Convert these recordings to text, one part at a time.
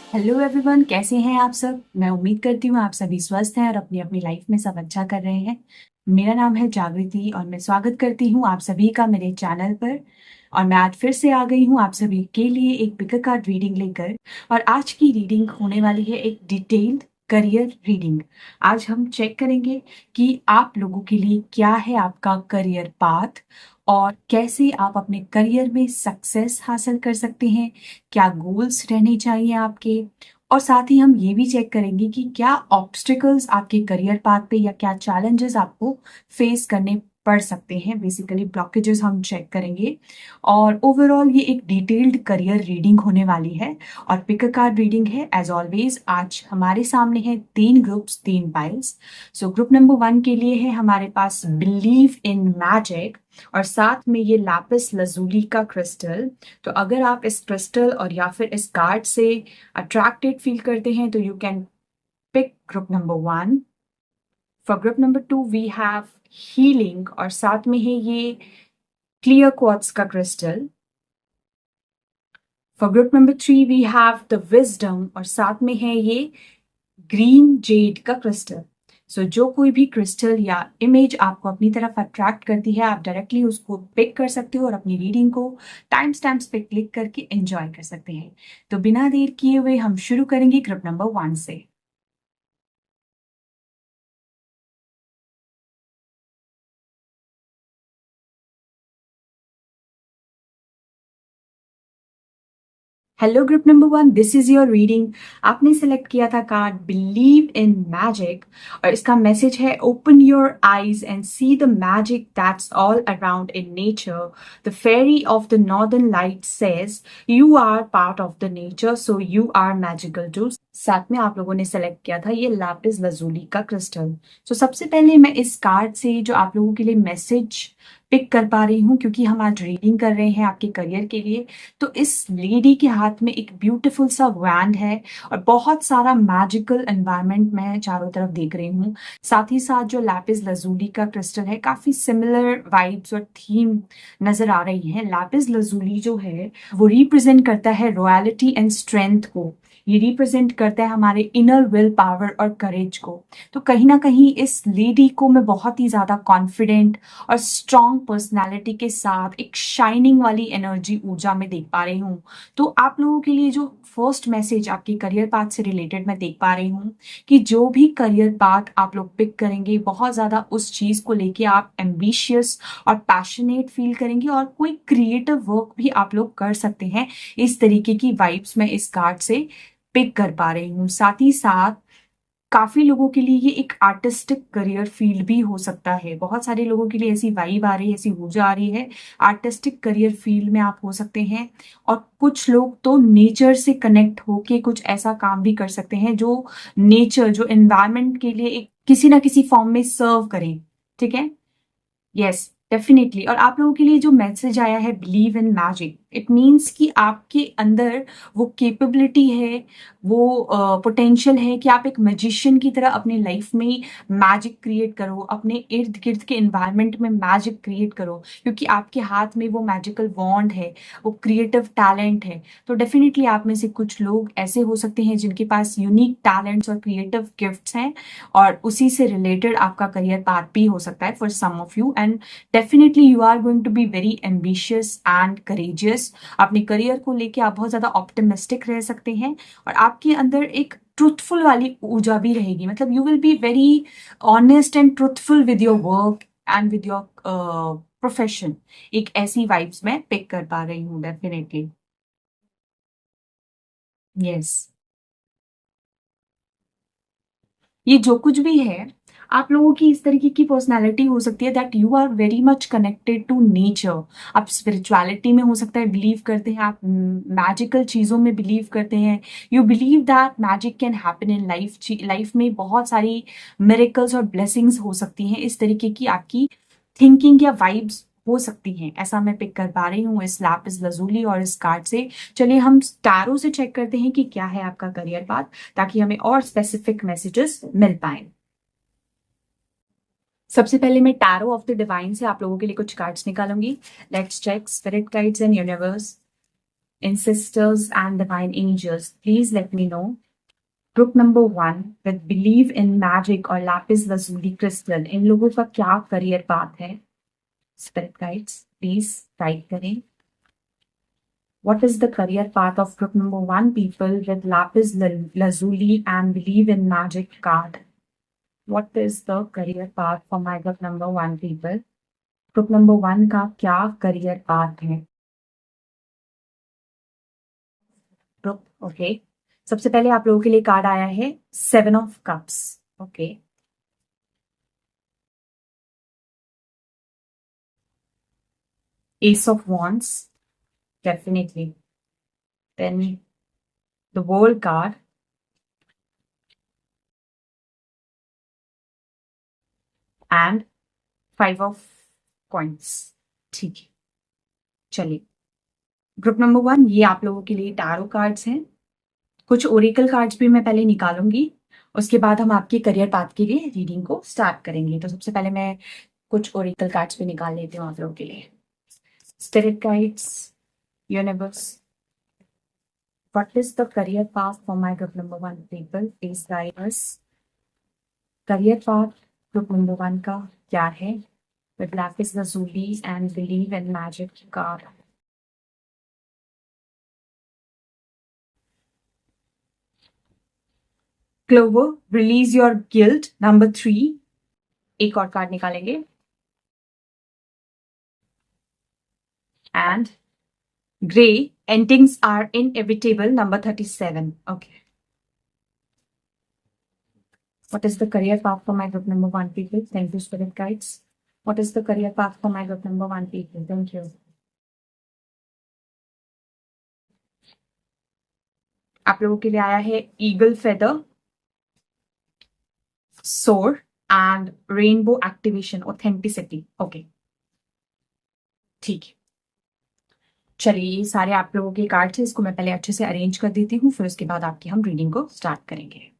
Hello everyone, कैसे हैं आप सब। मैं उम्मीद करती हूँ आप सभी स्वस्थ हैं और अपनी अपनी लाइफ में सब अच्छा कर रहे हैं। मेरा नाम है जागृति और मैं स्वागत करती हूँ आप सभी का मेरे चैनल पर। और मैं आज फिर से आ गई हूँ आप सभी के लिए एक पिक कार्ड रीडिंग लेकर। और आज की रीडिंग होने वाली है एक डिटेल्ड करियर रीडिंग। आज हम चेक करेंगे कि आप लोगों के लिए क्या है आपका करियर पाथ और कैसे आप अपने करियर में सक्सेस हासिल कर सकते हैं, क्या गोल्स रहने चाहिए आपके। और साथ ही हम ये भी चेक करेंगे कि क्या ऑब्स्टिकल्स आपके करियर पाथ पे या क्या चैलेंजेस आपको फेस करने पड़ सकते हैं। बेसिकली ब्लॉकेजेस हम चेक करेंगे। और ओवरऑल ये एक डिटेल्ड करियर रीडिंग होने वाली है और पिक अ कार्ड रीडिंग है। एज ऑलवेज आज हमारे सामने है 3 groups, 3 piles. So group number 1 के लिए है हमारे पास बिलीव इन मैजिक और साथ में ये लैपिस लजूली का क्रिस्टल। तो अगर आप इस क्रिस्टल और या फिर इस कार्ड से अट्रैक्टेड फील करते हैं तो you can pick group number 1। For group number 2 we have healing और साथ में है ये क्लियर क्वार्ट्ज का crystal. For group number 3 we have the wisdom और साथ में है ये ग्रीन जेड का क्रिस्टल। सो जो कोई भी क्रिस्टल या इमेज आपको अपनी तरफ अट्रैक्ट करती है आप डायरेक्टली उसको पिक कर सकते हो और अपनी रीडिंग को टाइम स्टैम्प्स पे क्लिक करके एंजॉय कर सकते हैं। तो बिना देर किए हुए हम शुरू करेंगे ग्रुप नंबर 1 से। Hello group number 1, this is your reading. आपने सेलेक्ट किया था कार्ड बिलीव इन मैजिक और इसका मैसेज है open your eyes and see the magic that's all around in nature. The fairy of the northern light says you are part of the nature so you are magical too. साथ में आप लोगों ने select किया था ये Lapis lazuli का crystal. तो सबसे पहले मैं इस कार्ड से जो आप लोगों के लिए मैसेज पिक कर पा रही हूँ क्योंकि हम आज रीडिंग कर रहे हैं आपके करियर के लिए। तो इस लेडी के हाथ में एक ब्यूटीफुल सा वैंड है और बहुत सारा मैजिकल एनवायरनमेंट मैं चारों तरफ देख रही हूँ। साथ ही साथ जो लैपिस लजूली का क्रिस्टल है काफी सिमिलर वाइब्स और थीम नजर आ रही है। लैपिस लजूली जो है वो रिप्रेजेंट करता है रॉयलिटी एंड स्ट्रेंथ को। ये रिप्रेजेंट करता है हमारे इनर विल पावर और करेज को। तो कहीं ना कहीं इस लेडी को मैं बहुत ही ज्यादा कॉन्फिडेंट और स्ट्रॉन्ग पर्सनालिटी के साथ एक शाइनिंग वाली एनर्जी ऊर्जा में देख पा रही हूँ। तो आप लोगों के लिए जो फर्स्ट मैसेज आपके करियर पाथ से रिलेटेड मैं देख पा रही हूँ कि जो भी करियर पाथ आप लोग पिक करेंगे बहुत ज्यादा उस चीज को लेके आप एम्बिशियस और पैशनेट फील करेंगे और कोई क्रिएटिव वर्क भी आप लोग कर सकते हैं। इस तरीके की वाइब्स मैं इस कार्ड से पिक कर पा रही हूँ। साथ ही साथ काफी लोगों के लिए ये एक आर्टिस्टिक करियर फील्ड भी हो सकता है। बहुत सारे लोगों के लिए ऐसी वाइब आ रही है, ऐसी ऊर्जा आ रही है। आर्टिस्टिक करियर फील्ड में आप हो सकते हैं और कुछ लोग तो नेचर से कनेक्ट होके कुछ ऐसा काम भी कर सकते हैं जो नेचर, जो एनवायरनमेंट के लिए एक किसी ना किसी फॉर्म में सर्व करे। ठीक है। Yes, definitely. और आप लोगों के लिए जो मैसेज आया है believe in magic, it means कि आपके अंदर वो कैपेबिलिटी है, वो पोटेंशियल है कि आप एक मैजिशियन की तरह अपनी लाइफ में मैजिक क्रिएट करो, अपने इर्द गिर्द के एनवायरनमेंट में मैजिक क्रिएट करो क्योंकि आपके हाथ में वो मैजिकल वॉन्ड है, वो क्रिएटिव टैलेंट है। तो डेफिनेटली आप में से कुछ लोग ऐसे हो सकते हैं जिनके पास यूनिक टैलेंट्स और क्रिएटिव गिफ्ट्स हैं और उसी से रिलेटेड आपका करियर पाथ भी हो सकता है for some of you. And definitely you are going to be very ambitious and courageous. अपने करियर को लेके आप बहुत ज्यादा ऑप्टिमिस्टिक रह सकते हैं और आपके अंदर एक ट्रूथफुल वाली ऊर्जा भी रहेगी। मतलब you will be very honest and truthful with your work and with your profession. एक ऐसी वाइब्स मैं पिक कर पा रही हूँ डेफिनेटली। यस, ये जो कुछ भी है आप लोगों की इस तरीके की पर्सनालिटी हो सकती है that you are very much connected to nature. आप स्पिरिचुअलिटी में हो सकता है बिलीव करते हैं, आप मैजिकल चीजों में बिलीव करते हैं। You believe that magic can happen in life. Life में बहुत सारी मिरेकल्स और ब्लेसिंग्स हो सकती हैं। इस तरीके की आपकी थिंकिंग या वाइब्स हो सकती हैं, ऐसा मैं पिक कर पा रही हूँ इस लैपिस लजूली और इस कार्ड से। चलिए हम टैरो से चेक करते हैं कि क्या है आपका करियर पाथ ताकि हमें और स्पेसिफिक मैसेजेस मिल पाए। सबसे पहले मैं टैरो ऑफ द डिवाइन से आप लोगों के लिए कुछ कार्ड्स निकालूंगी। Let's check spirit guides and universe. ancestors and divine angels, please let me know. Group number 1 with believe in magic और lapis lazuli crystal, इन लोगों का क्या करियर पाथ है? Spirit guides, please guide करें. What is the career path of group number 1 people with lapis lazuli and believe in magic card? What is the career path for my group number 1 people? Group number 1 का क्या career path है? Group, okay. सबसे पहले आप लोगों के लिए card आया है 7 of cups. Okay. Ace of wands, definitely. Then the world card. And 5 of coins. ठीक है, चलिए. ग्रुप नंबर 1 ये आप लोगों के लिए टैरो कार्ड्स हैं. कुछ ओरेकल कार्ड्स भी मैं पहले निकालूंगी, उसके बाद हम आपके करियर पाथ के लिए रीडिंग को स्टार्ट करेंगे. तो सबसे पहले मैं कुछ ओरेकल कार्ड्स भी निकाल लेती हूँ आप लोगों के लिए. Spirit guides, universe, what is the career path for my group number 1 people? Please guide us. Career path group number 1 का क्या है? With lapis lazuli and believe in magic card. Clover, release your guilt, number 3. एक और card निकालेंगे. And grey, endings are inevitable, number 37. Okay. What is the career path for my group number 1 people? Thank you, spirit guides. What is the career path for my group number 1 people? Thank you. आप लोगों के लिए आया है eagle feather, सोर and rainbow activation, authenticity. Okay, ठीक है. चलिए, ये सारे आप लोगों के कार्ड है, इसको मैं पहले अच्छे से अरेंज कर देती हूँ, फिर उसके बाद आपकी हम रीडिंग को स्टार्ट करेंगे.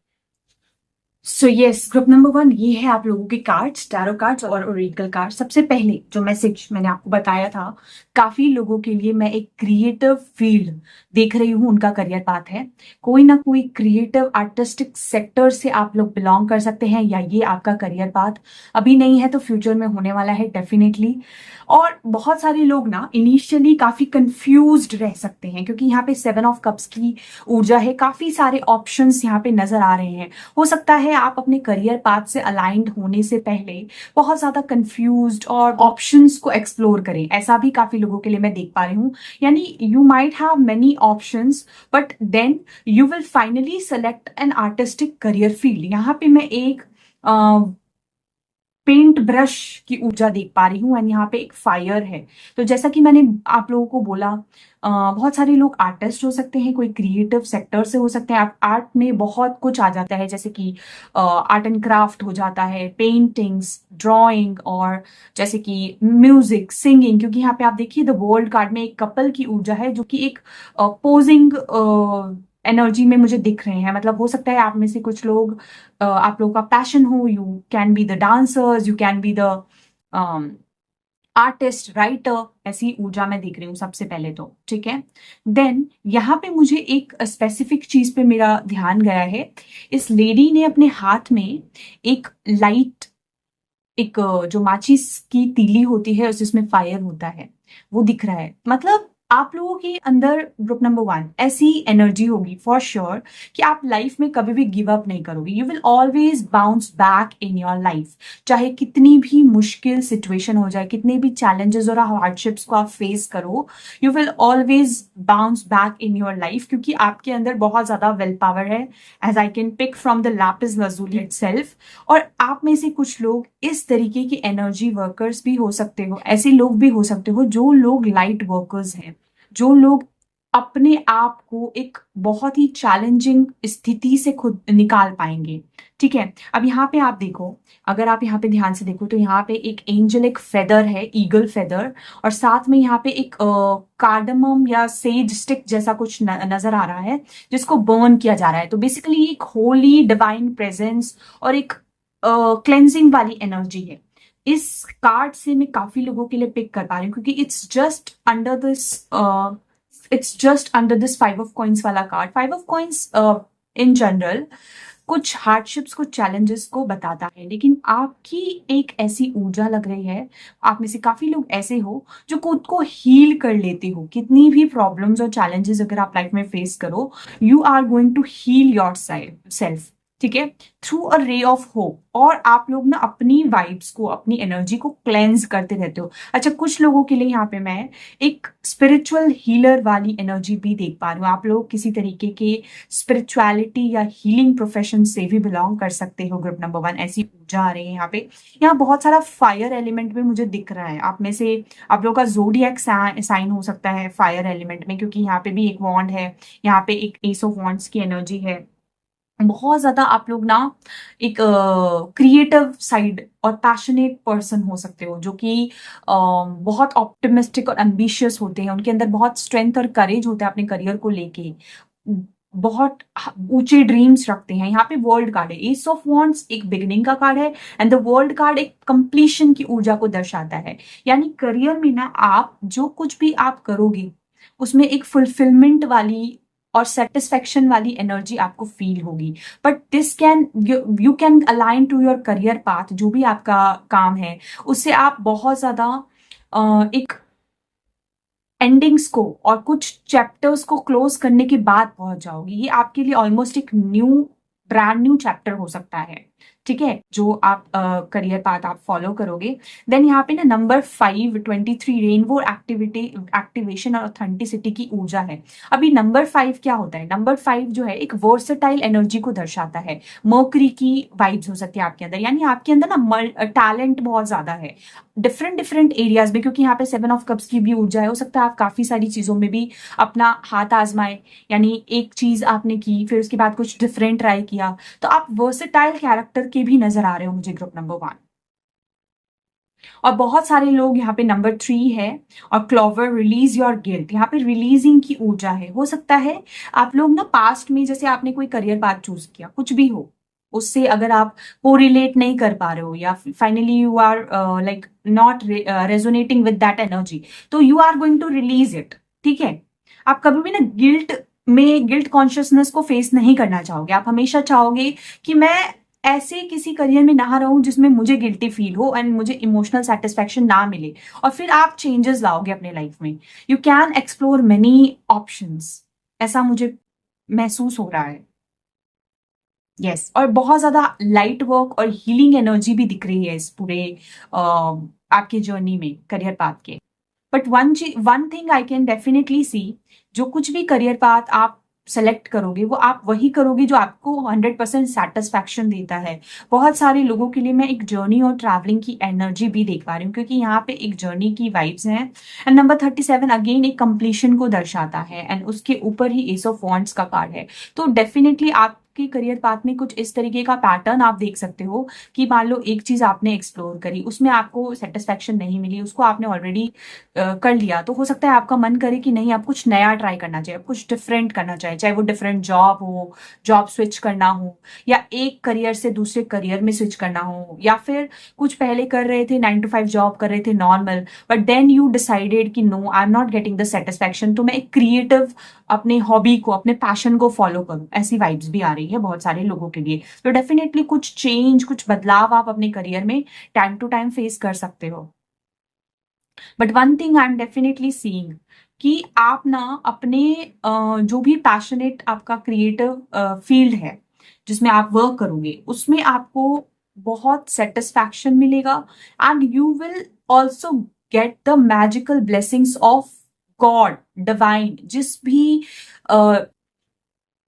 सो यस, ग्रुप नंबर 1 ये है आप लोगों के कार्ड्स, टैरो कार्ड्स और ओरेकल कार्ड. सबसे पहले जो मैसेज मैंने आपको बताया था, काफी लोगों के लिए मैं एक क्रिएटिव फील्ड देख रही हूँ, उनका करियर पाथ है. कोई ना कोई क्रिएटिव आर्टिस्टिक सेक्टर से आप लोग बिलोंग कर सकते हैं, या ये आपका करियर पाथ अभी नहीं है तो फ्यूचर में होने वाला है डेफिनेटली. और बहुत सारे लोग ना इनिशियली काफी कंफ्यूज्ड रह सकते हैं, क्योंकि यहाँ पे 7 ऑफ कप्स की ऊर्जा है, काफी सारे ऑप्शंस यहाँ पे नजर आ रहे हैं. हो सकता है आप अपने करियर पाथ से अलाइंड होने से पहले बहुत ज्यादा कंफ्यूज्ड और ऑप्शंस को एक्सप्लोर करें, ऐसा भी काफी लोगों के लिए मैं देख पा रही हूँ. यानी you might have many options, but then you will finally select an artistic career field. यहाँ पे मैं एक पेंट ब्रश की ऊर्जा देख पा रही हूँ, एंड यहाँ पे एक फायर है. तो जैसा कि मैंने आप लोगों को बोला, बहुत सारे लोग आर्टिस्ट हो सकते हैं, कोई क्रिएटिव सेक्टर से हो सकते हैं. आप आर्ट में बहुत कुछ आ जाता है, जैसे कि आर्ट एंड क्राफ्ट हो जाता है, पेंटिंग्स, ड्राइंग, और जैसे कि म्यूजिक, सिंगिंग. क्योंकि यहाँ पे आप देखिए द वर्ल्ड कार्ड में एक कपल की ऊर्जा है, जो कि एक पोजिंग एनर्जी में मुझे दिख रहे हैं. मतलब हो सकता है आप में से कुछ लोग, आप लोगों का पैशन हो, you can be the dancers, you can be the artist, writer. ऐसी ऊर्जा मैं देख रही हूँ सबसे पहले तो, ठीक है. देन यहाँ पे मुझे एक स्पेसिफिक चीज पे मेरा ध्यान गया है. इस लेडी ने अपने हाथ में एक लाइट, एक जो माचिस की तीली होती है जिसमें फायर होता है, वो दिख रहा है. मतलब आप लोगों के अंदर ग्रुप नंबर 1 ऐसी एनर्जी होगी फॉर श्योर कि आप लाइफ में कभी भी गिव अप नहीं करोगे. You will always bounce back in your life. चाहे कितनी भी मुश्किल सिचुएशन हो जाए, कितने भी चैलेंजेस और हार्डशिप्स को आप फेस करो, you will always bounce back in your life, क्योंकि आपके अंदर बहुत ज्यादा विल पावर है, as I can pick from the lapis lazuli itself. और आप में से कुछ लोग इस तरीके की एनर्जी वर्कर्स भी हो सकते हो, ऐसे लोग भी हो सकते हो जो लोग लाइट वर्कर्स हैं, जो लोग अपने आप को एक बहुत ही चैलेंजिंग स्थिति से खुद निकाल पाएंगे. ठीक है. अब यहाँ पे आप देखो, अगर आप यहाँ पे ध्यान से देखो तो यहाँ पे एक एंजेलिक फेदर है, ईगल फेदर, और साथ में यहाँ पे एक कार्डमम या सेज स्टिक जैसा कुछ नजर आ रहा है, जिसको बर्न किया जा रहा है. तो बेसिकली एक होली डिवाइन प्रेजेंस और एक क्लेंजिंग वाली एनर्जी है. इस कार्ड से मैं काफी लोगों के लिए पिक कर पा रही हूँ, क्योंकि it's just under this it's just under this 5 of coins वाला card. 5 of coins in general कुछ हार्डशिप्स, कुछ चैलेंजेस को बताता है, लेकिन आपकी एक ऐसी ऊर्जा लग रही है, आप में से काफी लोग ऐसे हो जो खुद को हील कर लेते हो. कितनी भी प्रॉब्लम्स और चैलेंजेस अगर आप लाइफ में फेस करो, you are going to heal yourself. ठीक है, through a ray of hope. और आप लोग ना अपनी वाइब्स को, अपनी एनर्जी को क्लेंज करते रहते हो. अच्छा, कुछ लोगों के लिए यहाँ पे मैं एक स्पिरिचुअल हीलर वाली एनर्जी भी देख पा रही हूँ. आप लोग किसी तरीके के स्पिरिचुअलिटी या हीलिंग प्रोफेशन से भी बिलोंग कर सकते हो. ग्रुप नंबर 1, ऐसी ऊर्जा आ रही है यहाँ पे. यहाँ बहुत सारा फायर एलिमेंट भी मुझे दिख रहा है. आप में से आप लोगों का जोडिएक साइन हो सकता है फायर एलिमेंट में, क्योंकि यहाँ पे भी एक वॉन्ड है, यहाँ पे एक एस ऑफ वॉन्ड्स की एनर्जी है. बहुत ज्यादा आप लोग ना एक क्रिएटिव साइड और पैशनेट पर्सन हो सकते हो, जो कि बहुत ऑप्टिमिस्टिक और एम्बिशियस होते हैं. उनके अंदर बहुत स्ट्रेंथ और करेज होता है अपने करियर को लेके. बहुत ऊंचे ड्रीम्स रखते हैं. यहाँ पे वर्ल्ड कार्ड है. एस ऑफ वॉन्ड्स एक बिगिनिंग का कार्ड है एंड द वर्ल्ड कार्ड एक कंप्लीशन की ऊर्जा को दर्शाता है. यानी करियर में ना आप जो कुछ भी आप करोगे उसमें एक फुलफिलमेंट वाली और सेटिस्फेक्शन वाली एनर्जी आपको फील होगी. But this can, you can align to your career path. जो भी आपका काम है उससे आप बहुत ज्यादा एक एंडिंग्स को और कुछ चैप्टर्स को क्लोज करने के बाद पहुंच जाओगे. ये आपके लिए ऑलमोस्ट एक ब्रांड न्यू चैप्टर हो सकता है. ठीक है, जो आप करियर पाथ आप फॉलो करोगे. देन यहाँ पे ना नंबर 5 23 रेनबो एक्टिवेशन और ऑथेंटिसिटी की ऊर्जा है. अभी नंबर 5 क्या होता है? नंबर 5 जो है एक वर्सेटाइल एनर्जी को दर्शाता है. मर्करी की वाइब्स हो सकती है आपके अंदर, यानी आपके अंदर ना टैलेंट बहुत ज्यादा है डिफरेंट एरियाज में, क्योंकि यहाँ पे 7 ऑफ कप्स की भी ऊर्जा है. हो सकता है आप काफी सारी चीजों में भी अपना हाथ आजमाए, यानी एक चीज आपने की फिर उसके बाद कुछ डिफरेंट ट्राई किया. तो आप वर्सेटाइल कैरेक्टर के भी नजर आ रहे हो मुझे ग्रुप नंबर 1. और बहुत सारे लोग यहाँ पे नंबर 3 है और क्लोवर रिलीज योर गिल्ट. यहाँ पे रिलीजिंग की ऊर्जा है. हो सकता है आप लोग ना पास्ट में जैसे आपने कोई करियर पाथ चूज किया, कुछ भी हो, उससे अगर आप को रिलेट नहीं कर पा रहे हो या finally you are like not resonating with that energy, तो you are going to release it. ठीक है, आप कभी भी ना गिल्ट कॉन्शियसनेस को फेस नहीं करना चाहोगे. आप हमेशा चाहोगे कि मैं ऐसे किसी करियर में ना रहूं जिसमें मुझे गिल्टी फील हो एंड मुझे इमोशनल सेटिस्फेक्शन ना मिले, और फिर आप चेंजेस लाओगे अपने लाइफ में. You can explore many options, ऐसा मुझे महसूस हो रहा है. यस, और बहुत ज्यादा लाइट वर्क और हीलिंग एनर्जी भी दिख रही है इस पूरे आपके जर्नी में करियर पाथ के. But one thing I can definitely see, जो कुछ भी करियर पाथ आप सेलेक्ट करोगे वो आप वही करोगे जो आपको 100% सेटिस्फैक्शन देता है. बहुत सारे लोगों के लिए मैं एक जर्नी और ट्रैवलिंग की एनर्जी भी देख पा रही हूँ, क्योंकि यहाँ पे एक जर्नी की वाइब्स हैं. एंड नंबर 37 अगेन एक कंप्लीशन को दर्शाता है एंड उसके ऊपर ही एस ऑफ वॉन्ड्स का कार्ड है. तो डेफिनेटली आपके करियर पाथ में कुछ इस तरीके का पैटर्न आप देख सकते हो कि मान लो एक चीज आपने एक्सप्लोर करी, उसमें आपको सेटिस्फेक्शन नहीं मिली, उसको आपने ऑलरेडी कर लिया, तो हो सकता है आपका मन करे कि नहीं, आप कुछ नया ट्राई करना चाहिए, कुछ डिफरेंट करना चाहिए. चाहे वो डिफरेंट जॉब हो, जॉब स्विच करना हो, या एक करियर से दूसरे करियर में स्विच करना हो, या फिर कुछ पहले कर रहे थे 9 to 5 जॉब कर रहे थे normal, but then you decided कि no, I am not getting the satisfaction, तो मैं एक क्रिएटिव अपने हॉबी को, अपने पैशन को फॉलो करूं. ऐसी वाइब्स भी आ रही है बहुत सारे लोगों के लिए. तो डेफिनेटली कुछ चेंज, कुछ बदलाव आप अपने करियर में टाइम टू टाइम फेस कर सकते हो. But one thing I am definitely seeing कि आप ना अपने जो भी पैशनेट आपका क्रिएटिव फील्ड है जिसमें आप वर्क करोगे, उसमें आपको बहुत सेटिस्फैक्शन मिलेगा and you will also get the magical blessings of God, divine. जिस भी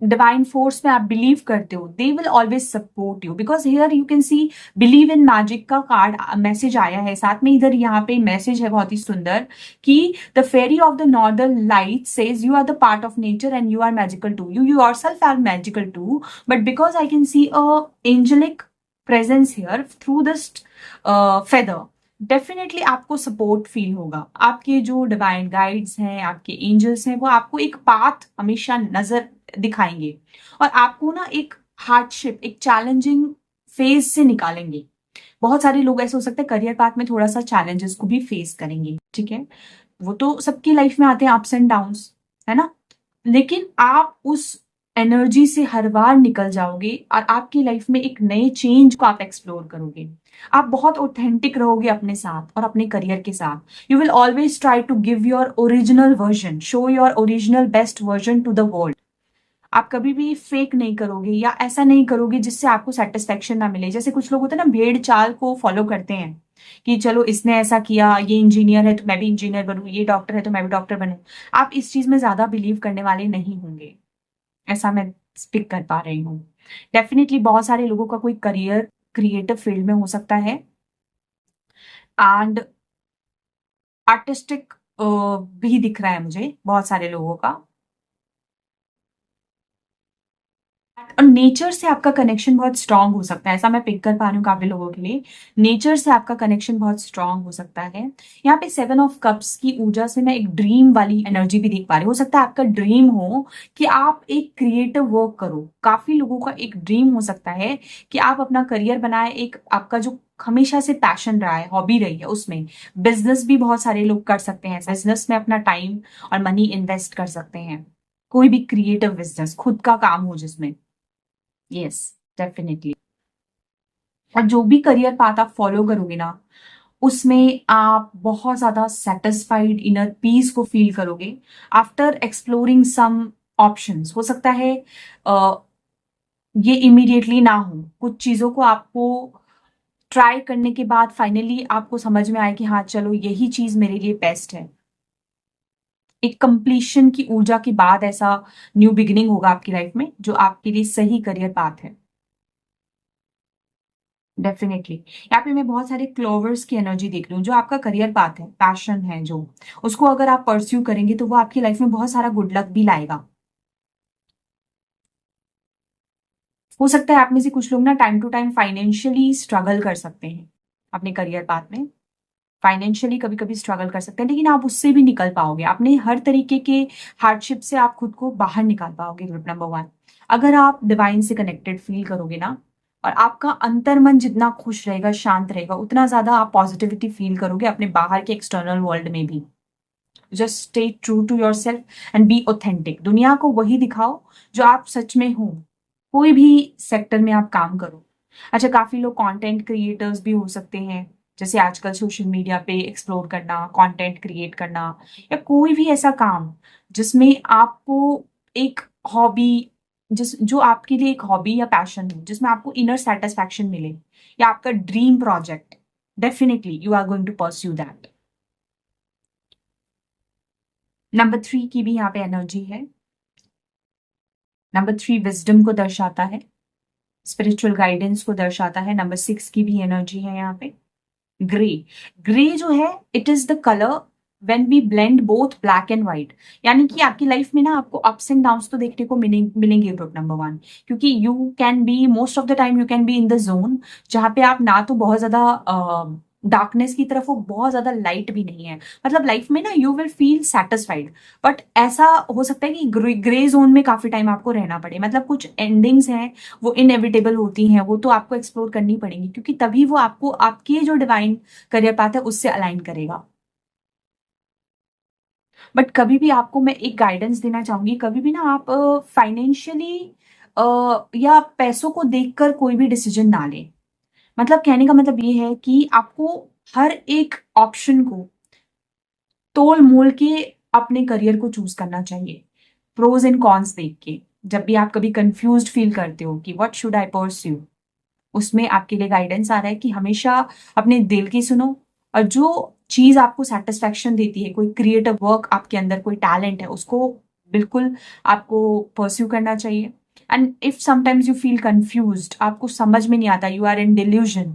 डिवाइन फोर्स में आप बिलीव करते हो, they will always support you, because here you can C believe in magic का कार्ड मैसेज आया है साथ में. इधर यहाँ पे मैसेज है बहुत ही सुंदर कि the fairy of the northern light says you are the part of nature and you are magical too. You yourself are magical too, but because I can see a angelic presence here through this feather, definitely आपको support feel होगा. आपके जो divine guides हैं, आपके angels हैं, वो आपको एक पाथ हमेशा नजर दिखाएंगे और आपको ना एक हार्डशिप, एक चैलेंजिंग फेज से निकालेंगे. बहुत सारे लोग ऐसे हो सकते हैं करियर पाथ में थोड़ा सा चैलेंजेस को भी फेस करेंगे. ठीक है, वो तो सबकी लाइफ में आते हैं, अप्स एंड डाउन्स, है ना? लेकिन आप उस एनर्जी से हर बार निकल जाओगे और आपकी लाइफ में एक नए चेंज को आप एक्सप्लोर करोगे। आप बहुत ऑथेंटिक रहोगे अपने साथ और अपने करियर के साथ। You will always try to give your original version, show your original best version to the world. आप कभी भी फेक नहीं करोगे या ऐसा नहीं करोगे जिससे आपको सेटिस्फेक्शन ना मिले। जैसे कुछ लोग होते हैं ना, भेड़ चाल को फॉलो करते हैं कि चलो इसने ऐसा किया, ये इंजीनियर है तो मैं भी इंजीनियर बनूं, ये डॉक्टर है तो मैं भी डॉक्टर बनूं। आप इस चीज में ज्यादा बिलीव करने वाले नहीं होंगे, ऐसा मैं स्पिक कर पा रही हूँ। डेफिनेटली बहुत सारे लोगों का कोई करियर क्रिएटिव फील्ड में हो सकता है, एंड आर्टिस्टिक भी दिख रहा है मुझे बहुत सारे लोगों का। और नेचर से आपका कनेक्शन बहुत स्ट्रांग हो सकता है, ऐसा मैं पिक कर पा रही हूँ काफी लोगों के लिए। नेचर से आपका कनेक्शन बहुत स्ट्रांग हो सकता है। यहाँ पे 7 ऑफ कप्स की ऊर्जा से मैं एक ड्रीम वाली एनर्जी भी देख पा रही हूँ। हो सकता है आपका ड्रीम हो कि आप एक क्रिएटिव वर्क करो। काफी लोगों का एक ड्रीम हो सकता है कि आप अपना करियर बनाए, एक आपका जो हमेशा से पैशन रहा है, हॉबी रही है, उसमें बिजनेस भी बहुत सारे लोग कर सकते हैं। बिजनेस में अपना टाइम और मनी इन्वेस्ट कर सकते हैं। कोई भी क्रिएटिव बिजनेस, खुद का काम हो जिसमें। Yes, definitely. और जो भी करियर पाथ आप फॉलो करोगे ना, उसमें आप बहुत ज्यादा सेटिस्फाइड इनर पीस को फील करोगे आफ्टर एक्सप्लोरिंग सम ऑप्शंस। हो सकता है अ, ये इमीडिएटली ना हो, कुछ चीजों को आपको ट्राई करने के बाद फाइनली आपको समझ में आए कि हाँ चलो यही चीज मेरे लिए बेस्ट है। एक कंप्लीशन की ऊर्जा के बाद ऐसा न्यू बिगिनिंग होगा आपकी लाइफ में जो आपके लिए सही करियर पाथ है। डेफिनेटली यहाँ पे मैं बहुत सारे क्लोवर्स की एनर्जी देख रही हूँ। जो आपका करियर पाथ है, पैशन है, जो उसको अगर आप परस्यू करेंगे तो वो आपकी लाइफ में बहुत सारा गुड लक भी लाएगा। हो सकता है आप में से कुछ लोग ना time to time financially struggle कर सकते हैं अपने करियर पाथ में। फाइनेंशियली कभी कभी स्ट्रगल कर सकते हैं, लेकिन आप उससे भी निकल पाओगे। अपने हर तरीके के हार्डशिप से आप खुद को बाहर निकाल पाओगे। ग्रुप नंबर 1, अगर आप डिवाइन से कनेक्टेड फील करोगे ना, और आपका अंतर्मन जितना खुश रहेगा, शांत रहेगा, उतना ज्यादा आप पॉजिटिविटी फील करोगे अपने बाहर के एक्सटर्नल वर्ल्ड में भी। Just stay true to yourself and be authentic. दुनिया को वही दिखाओ जो आप सच में हो। कोई भी सेक्टर में आप काम करो। अच्छा, काफी लोग कंटेंट क्रिएटर्स भी हो सकते हैं, जैसे आजकल सोशल मीडिया पे एक्सप्लोर करना, कंटेंट क्रिएट करना, या कोई भी ऐसा काम जिसमें आपको एक हॉबी, जिस जो आपके लिए एक हॉबी या पैशन हो, जिसमें आपको इनर सेटिस्फैक्शन मिले, या आपका dream project. Definitely you are going to pursue that. Number 3 की भी यहाँ पे एनर्जी है। नंबर 3 विजडम को दर्शाता है, स्पिरिचुअल गाइडेंस को दर्शाता है। नंबर 6 की भी एनर्जी है यहाँ पे। ग्रे, ग्रे जो है, it is the colour when we blend both black and white. यानी कि आपकी लाइफ में ना आपको अप्स एंड डाउन्स तो देखने को मिलेंगे ग्रुप नंबर 1, क्योंकि you can be most of the time you can be in the zone, जहां पे आप ना तो बहुत ज्यादा डार्कनेस की तरफ हो, बहुत ज्यादा लाइट भी नहीं है। मतलब लाइफ में ना you will feel satisfied, but ऐसा हो सकता है कि ग्रे जोन में काफी टाइम आपको रहना पड़े। मतलब कुछ एंडिंग्स हैं वो इनएविटेबल होती हैं, वो तो आपको एक्सप्लोर करनी पड़ेंगी, क्योंकि तभी वो आपको आपके जो डिवाइन करियर पाथ है उससे अलाइन करेगा। बट कभी भी आपको मैं एक गाइडेंस देना चाहूंगी, कभी भी ना आप फाइनेंशियली या पैसों को देखकर कोई भी डिसीजन ना लें। मतलब कहने का मतलब ये है कि आपको हर एक ऑप्शन को तोल मोल के अपने करियर को चूज करना चाहिए, प्रोज एंड कॉन्स देख के। जब भी आप कभी कंफ्यूज्ड फील करते हो कि व्हाट शुड आई परस्यू, उसमें आपके लिए गाइडेंस आ रहा है कि हमेशा अपने दिल की सुनो, और जो चीज आपको सेटिस्फेक्शन देती है, कोई क्रिएटिव वर्क आपके अंदर, कोई टैलेंट है, उसको बिल्कुल आपको परस्यू करना चाहिए। And if sometimes you feel confused, आपको समझ में नहीं आता, यू आर इन डिल्यूजन,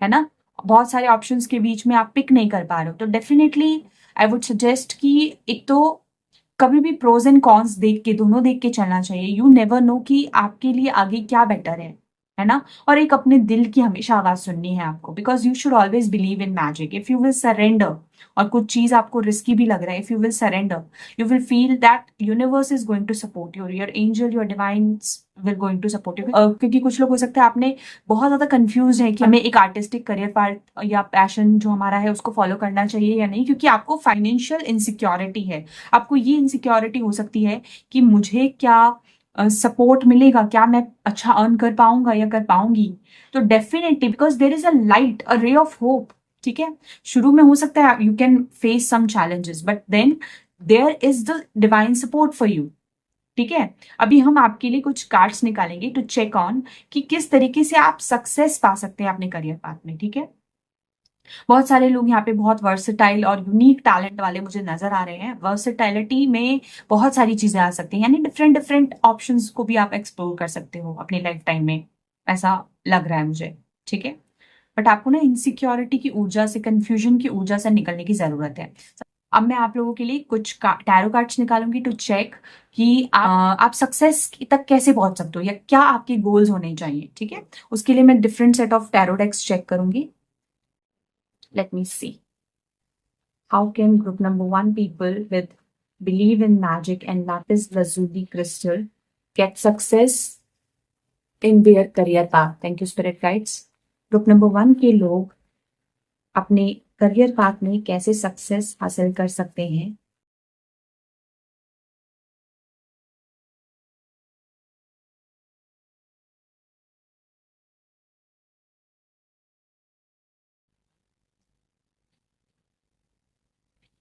है ना, बहुत सारे ऑप्शंस के बीच में आप पिक नहीं कर पा रहे हो, तो डेफिनेटली आई वुड सजेस्ट कि एक तो कभी भी प्रोज एंड कॉन्स देख के, दोनों देख के चलना चाहिए। यू नेवर नो कि आपके लिए आगे क्या बेटर है है ना। और एक अपने दिल की हमेशा आवाज सुननी है आपको, because you should always believe in magic. If you will surrender, और कुछ चीज आपको रिस्की भी लग रहा है, if you will surrender, you will feel that universe is going to support you, your angel, your divines will going to support you. क्योंकि कुछ लोग हो सकता है आपने बहुत ज्यादा कंफ्यूज है कि हमें एक आर्टिस्टिक करियर पार्ट या पैशन जो हमारा है उसको फॉलो करना चाहिए या नहीं, क्योंकि आपको फाइनेंशियल इनसिक्योरिटी है। आपको ये इनसिक्योरिटी हो सकती है कि मुझे क्या सपोर्ट मिलेगा, क्या मैं अच्छा अर्न कर पाऊंगा या कर पाऊंगी। तो definitely, because there is a light, a ray of hope, ठीक है। शुरू में हो सकता है you can face some challenges, but then there is the divine support for you, ठीक है। अभी हम आपके लिए कुछ कार्ड्स निकालेंगे टू चेक ऑन कि किस तरीके से आप सक्सेस पा सकते हैं अपने करियर पाथ में, ठीक है। बहुत सारे लोग यहाँ पे बहुत वर्सेटाइल और यूनिक टैलेंट वाले मुझे नजर आ रहे हैं। वर्सेटाइलिटी में बहुत सारी चीजें आ सकती हैं, यानी डिफरेंट डिफरेंट ऑप्शंस को भी आप एक्सप्लोर कर सकते हो अपनी लाइफ टाइम में, ऐसा लग रहा है मुझे, ठीक है। बट आपको ना इनसिक्योरिटी की ऊर्जा से, कंफ्यूजन की ऊर्जा से निकलने की जरूरत है। अब मैं आप लोगों के लिए कुछ टैरो कार्ड्स निकालूंगी टू चेक कि आप सक्सेस तक कैसे पहुंच सकते हो या क्या आपके गोल्स होने चाहिए, ठीक है। उसके लिए मैं different set of tarot decks check करूंगी। Let me see. How can group number 1 people with believe in magic and lapis lazuli crystal get success in their career path? Thank you, spirit guides. Group number 1 के लोग अपने career path में कैसे success हासिल कर सकते हैं?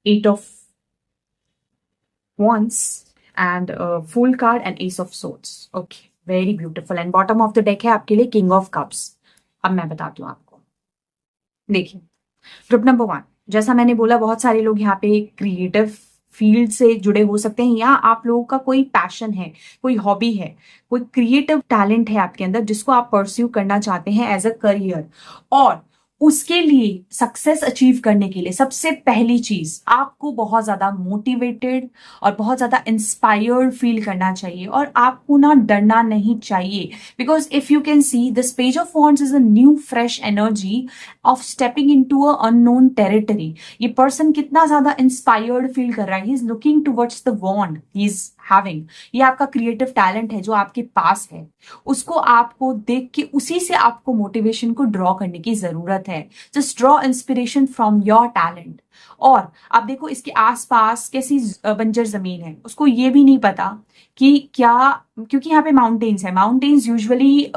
Eight of Wands and Fool card and Ace of Swords. Okay, very beautiful. And bottom of the deck है आपके लिए King of Cups. अब मैं बताती हूँ आपको। देखिए, ग्रुप नंबर 1, जैसा मैंने बोला, बहुत सारे लोग यहाँ पे क्रिएटिव फील्ड से जुड़े हो सकते हैं, या आप लोगों का कोई पैशन है, कोई हॉबी है, कोई क्रिएटिव टैलेंट है आपके अंदर जिसको आप परस्यू करना चाहते हैं एज अ करियर। और उसके लिए सक्सेस अचीव करने के लिए सबसे पहली चीज आपको बहुत ज्यादा मोटिवेटेड और बहुत ज्यादा इंस्पायर्ड फील करना चाहिए, और आपको ना डरना नहीं चाहिए। Because if you can see this page of wands is a new fresh energy of stepping into a unknown territory. ये पर्सन कितना ज्यादा इंस्पायर्ड फील कर रहा है, he is looking towards the wand he is having. ये आपका creative talent है जो आपके पास है, उसको आपको देख के उसी से आपको मोटिवेशन को ड्रॉ करने की जरूरत है। Just draw inspiration from your talent. और आप देखो इसके आसपास कैसी बंजर जमीन है, उसको ये भी नहीं पता कि क्या, क्योंकि यहाँ पे माउंटेन्स है, mountains usually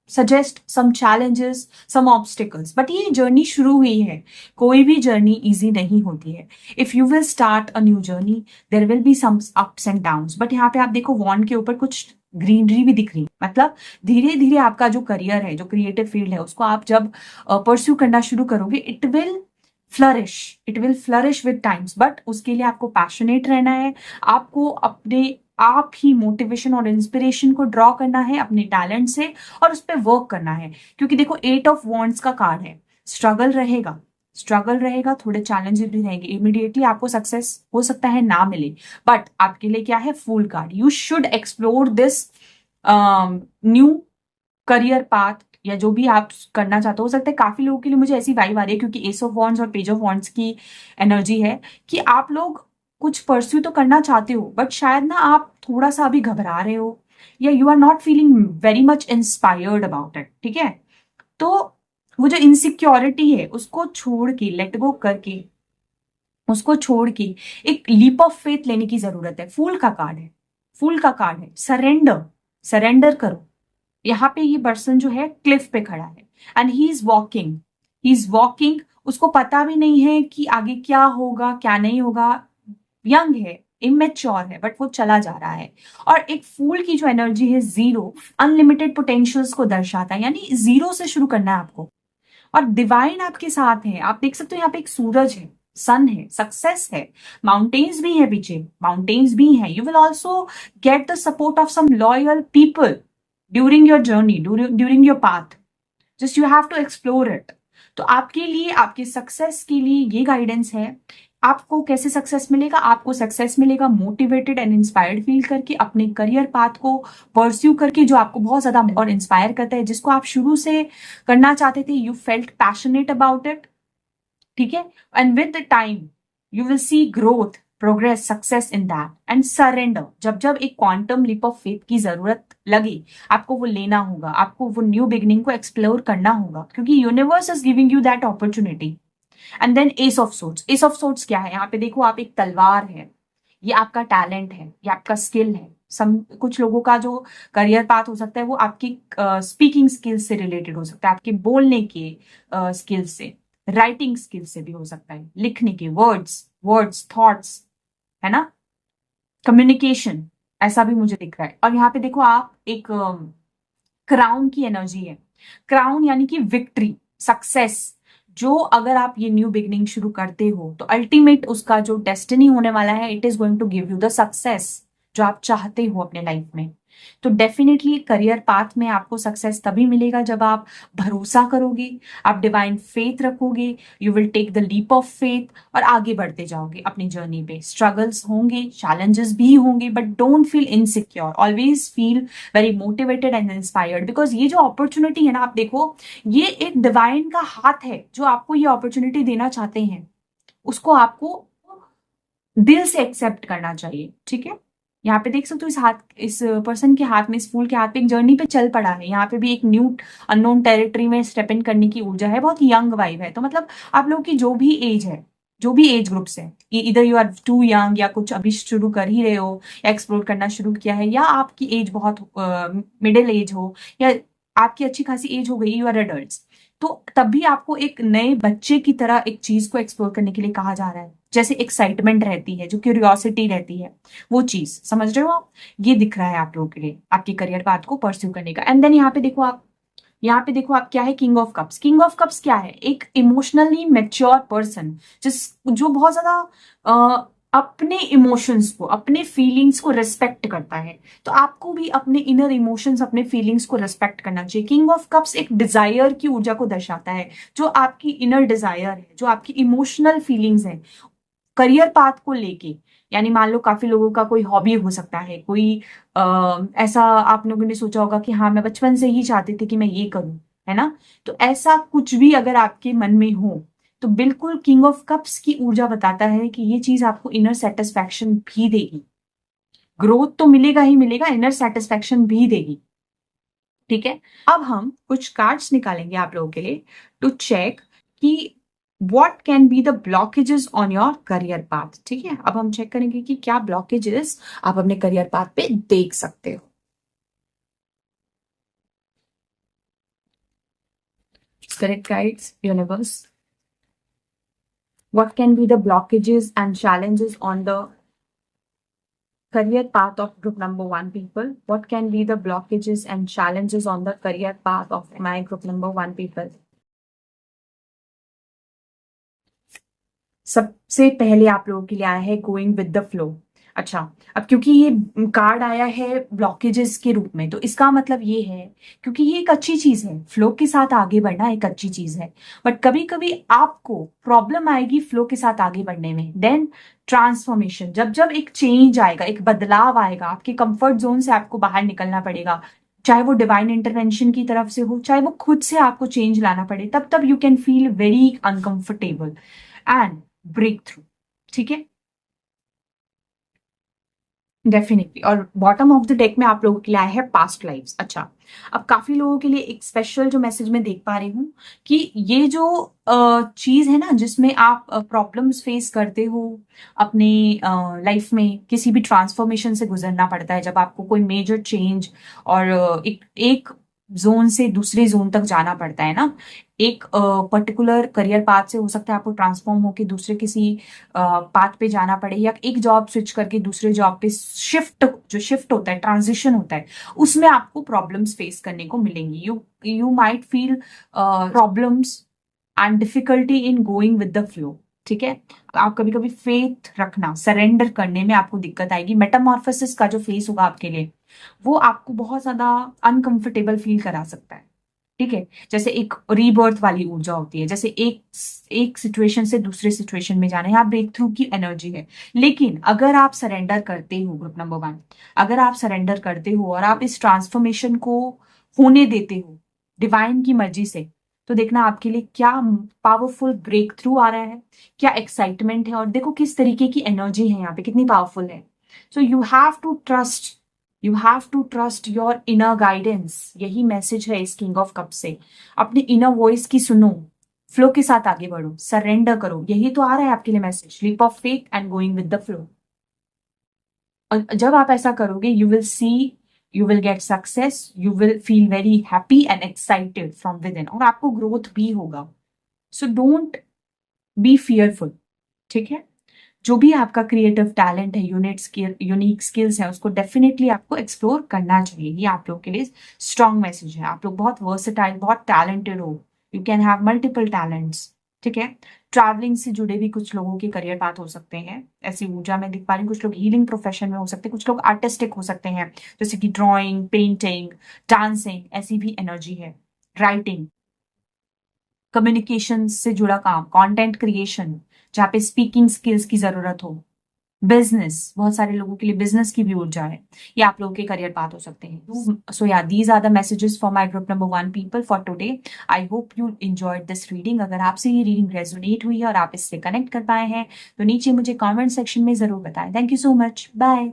suggest some challenges, some obstacles, but ये जर्नी शुरू हुई है। कोई भी जर्नी इजी नहीं होती है। If you will start a new journey there will be some ups and downs, but यहाँ पे आप देखो वॉन्ड के ऊपर कुछ ग्रीनरी भी दिख रही है। मतलब धीरे धीरे आपका जो करियर है, जो क्रिएटिव फील्ड है, उसको आप जब परस्यू करना शुरू करोगे, it will flourish with times. But उसके लिए आपको पैशनेट रहना है, आपको अपने आप ही मोटिवेशन और इंस्पिरेशन को ड्रॉ करना है अपने टैलेंट से, और उस पर वर्क करना है। क्योंकि देखो 8 ऑफ वॉन्ड्स का कार्ड है, स्ट्रगल रहेगा, थोड़े चैलेंजेस भी रहेंगे। इमीडिएटली आपको सक्सेस हो सकता है ना मिले, बट आपके लिए क्या है, fool card. You should explore this new career path, या जो भी आप करना चाहते हो सकता है काफी लोगों के लिए मुझे ऐसी वाइब आ रही है, क्योंकि एस ऑफ वॉन्ड्स और पेज ऑफ वॉन्ड्स की एनर्जी है कि आप लोग कुछ परस्यू तो करना चाहते हो, बट शायद ना आप थोड़ा सा अभी घबरा रहे हो, या you are not feeling very much inspired about it, ठीक है। तो वो जो इनसिक्योरिटी है उसको छोड़ के, लेट गो करके, उसको छोड़ के एक लीप ऑफ फेथ लेने की जरूरत है। फूल का कार्ड है, सरेंडर करो। यहाँ पे ये पर्सन जो है क्लिफ पे खड़ा है, एंड ही इज वॉकिंग। उसको पता भी नहीं है कि आगे क्या होगा क्या नहीं होगा, यंग है, इमेच्योर है, बट वो चला जा रहा है। और एक फूल की जो एनर्जी है, जीरो, अनलिमिटेड पोटेंशियल्स को दर्शाता है, यानी जीरो से शुरू करना है आपको। और डिवाइन आपके साथ है, आप देख सकते हो यहाँ पे एक सूरज है, सन है, सक्सेस है, माउंटेन्स भी है पीछे, माउंटेन्स भी है। You will also get the support of some loyal people during your journey, during your path. Just you have to explore it. तो आपके लिए, आपके सक्सेस के लिए ये गाइडेंस है आपको कैसे सक्सेस मिलेगा? आपको सक्सेस मिलेगा मोटिवेटेड एंड इंस्पायर्ड फील करके, अपने करियर पाथ को परस्यू करके, जो आपको बहुत ज्यादा और इंस्पायर करता है, जिसको आप शुरू से करना चाहते थे, you felt passionate about it, ठीक है। And with the time you will C growth, progress, success in that and surrender. जब जब एक क्वांटम लीप ऑफ फेथ की जरूरत लगे, आपको वो लेना होगा, आपको वो न्यू बिगनिंग को एक्सप्लोर करना होगा, क्योंकि universe is giving you that opportunity. And then ace of swords. Ace of swords क्या है? यहाँ पे देखो, आप एक तलवार है, ये आपका टैलेंट है, ये आपका स्किल है। कुछ लोगों का जो करियर पाथ हो सकता है वो आपकी स्पीकिंग स्किल्स से रिलेटेड हो सकता है, आपके बोलने के स्किल से, राइटिंग स्किल से भी हो सकता है, लिखने के वर्ड्स, थॉट्स, है ना, कम्युनिकेशन, ऐसा भी मुझे दिख रहा है। और यहाँ पे देखो, आप एक क्राउन की एनर्जी है। क्राउन यानी कि विक्ट्री, सक्सेस। जो अगर आप ये न्यू बिगनिंग शुरू करते हो तो अल्टीमेट उसका जो डेस्टिनी होने वाला है, it is going to give you the success जो आप चाहते हो अपने लाइफ में। तो डेफिनेटली करियर पाथ में आपको सक्सेस तभी मिलेगा जब आप भरोसा करोगे, आप डिवाइन फेथ रखोगे, you will take the leap of faith और आगे बढ़ते जाओगे अपनी जर्नी पे। स्ट्रगल्स होंगे, चैलेंजेस भी होंगे, but don't feel insecure, always feel very motivated and inspired, because ये जो अपॉर्चुनिटी है ना, आप देखो, ये एक डिवाइन का हाथ है जो आपको ये अपॉर्चुनिटी देना चाहते हैं, उसको आपको दिल से एक्सेप्ट करना चाहिए, ठीक है। यहाँ पे देख सकते हो, इस पर्सन के हाथ में, इस फूल के हाथ पे एक जर्नी पे चल पड़ा है। यहाँ पे भी एक न्यू अननोन टेरिटरी में स्टेप इन करने की ऊर्जा है, बहुत यंग वाइब है। तो मतलब आप लोग की जो भी एज है, जो भी एज ग्रुप्स है, इधर यू आर टू यंग, या कुछ अभी शुरू कर ही रहे हो, या एक्सप्लोर करना शुरू किया है, या आपकी एज बहुत मिडिल एज हो, या आपकी अच्छी खासी एज हो गई, यू आर एडल्ट, तो तब भी आपको एक नए बच्चे की तरह एक चीज को एक्सप्लोर करने के लिए कहा जा रहा है। जैसे एक्साइटमेंट रहती है, जो क्यूरियोसिटी रहती है, वो चीज समझ रहे हो आप? ये दिख रहा है आप लोगों के लिए आपके करियर पाथ को परस्यू करने का। एंड देन यहाँ पे देखो आप क्या है, king of cups. King of cups क्या है? एक इमोशनली मैच्योर पर्सन, जो बहुत ज्यादा अपने इमोशंस को, अपने फीलिंग्स को रिस्पेक्ट करता है। तो आपको भी अपने इनर इमोशंस, अपने फीलिंग्स को रिस्पेक्ट करना चाहिए। किंग ऑफ कप्स एक डिजायर की ऊर्जा को दर्शाता है, जो आपकी इनर डिजायर है, जो आपकी इमोशनल फीलिंग्स है करियर पाथ को लेके। यानी मान लो काफी लोगों का कोई हॉबी हो सकता है, कोई ऐसा आप लोगों ने सोचा होगा कि हाँ मैं बचपन से ही चाहती थी कि मैं ये करूं, है ना। तो ऐसा कुछ भी अगर आपके मन में हो, तो बिल्कुल किंग ऑफ कप्स की ऊर्जा बताता है कि ये चीज आपको इनर सेटिस्फैक्शन भी देगी। ग्रोथ तो मिलेगा ही मिलेगा, इनर सेटिस्फैक्शन भी देगी, ठीक है। अब हम कुछ कार्ड्स निकालेंगे आप लोगों के लिए टू चेक कि what can be the blockages on your career path, ठीक है। अब हम चेक करेंगे कि क्या ब्लॉकेजेस आप अपने करियर पाथ पे देख सकते हो। Spirit guides, universe, what can be the blockages and challenges on the career path of group number 1 people? What can be the blockages and challenges on the career path of my group number 1 people? सबसे पहले आप लोगों के लिए आया है going with the flow. अच्छा, अब क्योंकि ये कार्ड आया है ब्लॉकेजेस के रूप में, तो इसका मतलब ये है, क्योंकि ये एक अच्छी चीज है, फ्लो के साथ आगे बढ़ना एक अच्छी चीज है, बट कभी कभी आपको प्रॉब्लम आएगी फ्लो के साथ आगे बढ़ने में। देन ट्रांसफॉर्मेशन, जब जब एक चेंज आएगा, एक बदलाव आएगा, आपके कंफर्ट जोन से आपको बाहर निकलना पड़ेगा, चाहे वो डिवाइन इंटरवेंशन की तरफ से हो, चाहे वो खुद से आपको चेंज लाना पड़े, तब तब you can feel very uncomfortable and break through, ठीक है, डेफिनेटली। और बॉटम ऑफ द डेक में आप लोगों के लिए आया है पास्ट लाइफ्स। अच्छा, अब काफी लोगों के लिए एक स्पेशल जो मैसेज मैं देख पा रही हूँ कि ये जो चीज है ना, जिसमें आप प्रॉब्लम्स फेस करते हो अपने लाइफ में, किसी भी ट्रांसफॉर्मेशन से गुजरना पड़ता है, जब आपको कोई मेजर चेंज और एक जोन से दूसरे जोन तक जाना पड़ता है ना, एक पर्टिकुलर करियर पाथ से हो सकता है आपको ट्रांसफॉर्म होकर दूसरे किसी पाथ पे जाना पड़े, या एक जॉब स्विच करके दूसरे जॉब पे शिफ्ट होता है, ट्रांजिशन होता है, उसमें आपको प्रॉब्लम्स फेस करने को मिलेंगी। You might feel problems and difficulty in going with the flow, ठीक है। आप कभी कभी फेथ रखना, सरेंडर करने में आपको दिक्कत आएगी। मेटामॉर्फोसिस का जो फेस होगा आपके लिए, वो आपको बहुत ज्यादा अनकंफर्टेबल फील करा सकता है, ठीक है, जैसे एक रीबर्थ वाली ऊर्जा होती है, जैसे एक सिचुएशन से दूसरे सिचुएशन में जाना, यहाँ ब्रेक थ्रू की एनर्जी है। लेकिन अगर आप सरेंडर करते हो, ग्रुप नंबर 1, अगर आप सरेंडर करते हो और आप इस ट्रांसफॉर्मेशन को होने देते हो डिवाइन की मर्जी से, तो देखना आपके लिए क्या पावरफुल ब्रेक थ्रू आ रहा है, क्या एक्साइटमेंट है, और देखो किस तरीके की एनर्जी है यहाँ पे, कितनी पावरफुल है। So you have to trust your inner guidance. यही मैसेज है इस किंग ऑफ कप से। अपने इनर वॉइस की सुनो, फ्लो के साथ आगे बढ़ो, सरेंडर करो, यही तो आ रहा है आपके लिए message, leap of faith and going with the flow. और जब आप ऐसा करोगे, you will see, you will get success, you will feel very happy and excited from within, और आपको ग्रोथ भी होगा। सो डोंट बी फियरफुल, ठीक है। जो भी आपका क्रिएटिव टैलेंट है, यूनिक स्किल्स है, उसको डेफिनेटली आपको एक्सप्लोर करना चाहिए। ये आप लोग के लिए स्ट्रॉन्ग मैसेज है। आप लोग बहुत वर्सेटाइल, बहुत टैलेंटेड हो, you can have multiple talents, ठीक है। ट्रैवलिंग से जुड़े भी कुछ लोगों के करियर पाथ हो सकते हैं, ऐसी ऊर्जा में दिख पा रही हूँ। कुछ लोग हीलिंग प्रोफेशन में हो सकते हैं, कुछ लोग आर्टिस्टिक हो सकते हैं, जैसे कि ड्राइंग, पेंटिंग, डांसिंग, ऐसी भी एनर्जी है। राइटिंग, कम्युनिकेशन से जुड़ा काम, कंटेंट क्रिएशन, जहाँ पे स्पीकिंग स्किल्स की जरूरत हो, बिजनेस, बहुत सारे लोगों के लिए बिजनेस की भी ऊर्जा है, ये आप लोगों के करियर पाथ हो सकते हैं। So yeah these are the messages for my group number 1 people for today. I hope you enjoyed this reading. अगर आपसे ये रीडिंग रेजोनेट हुई है और आप इससे कनेक्ट कर पाए हैं, तो नीचे मुझे कमेंट सेक्शन में जरूर बताएं। Thank you so much, bye.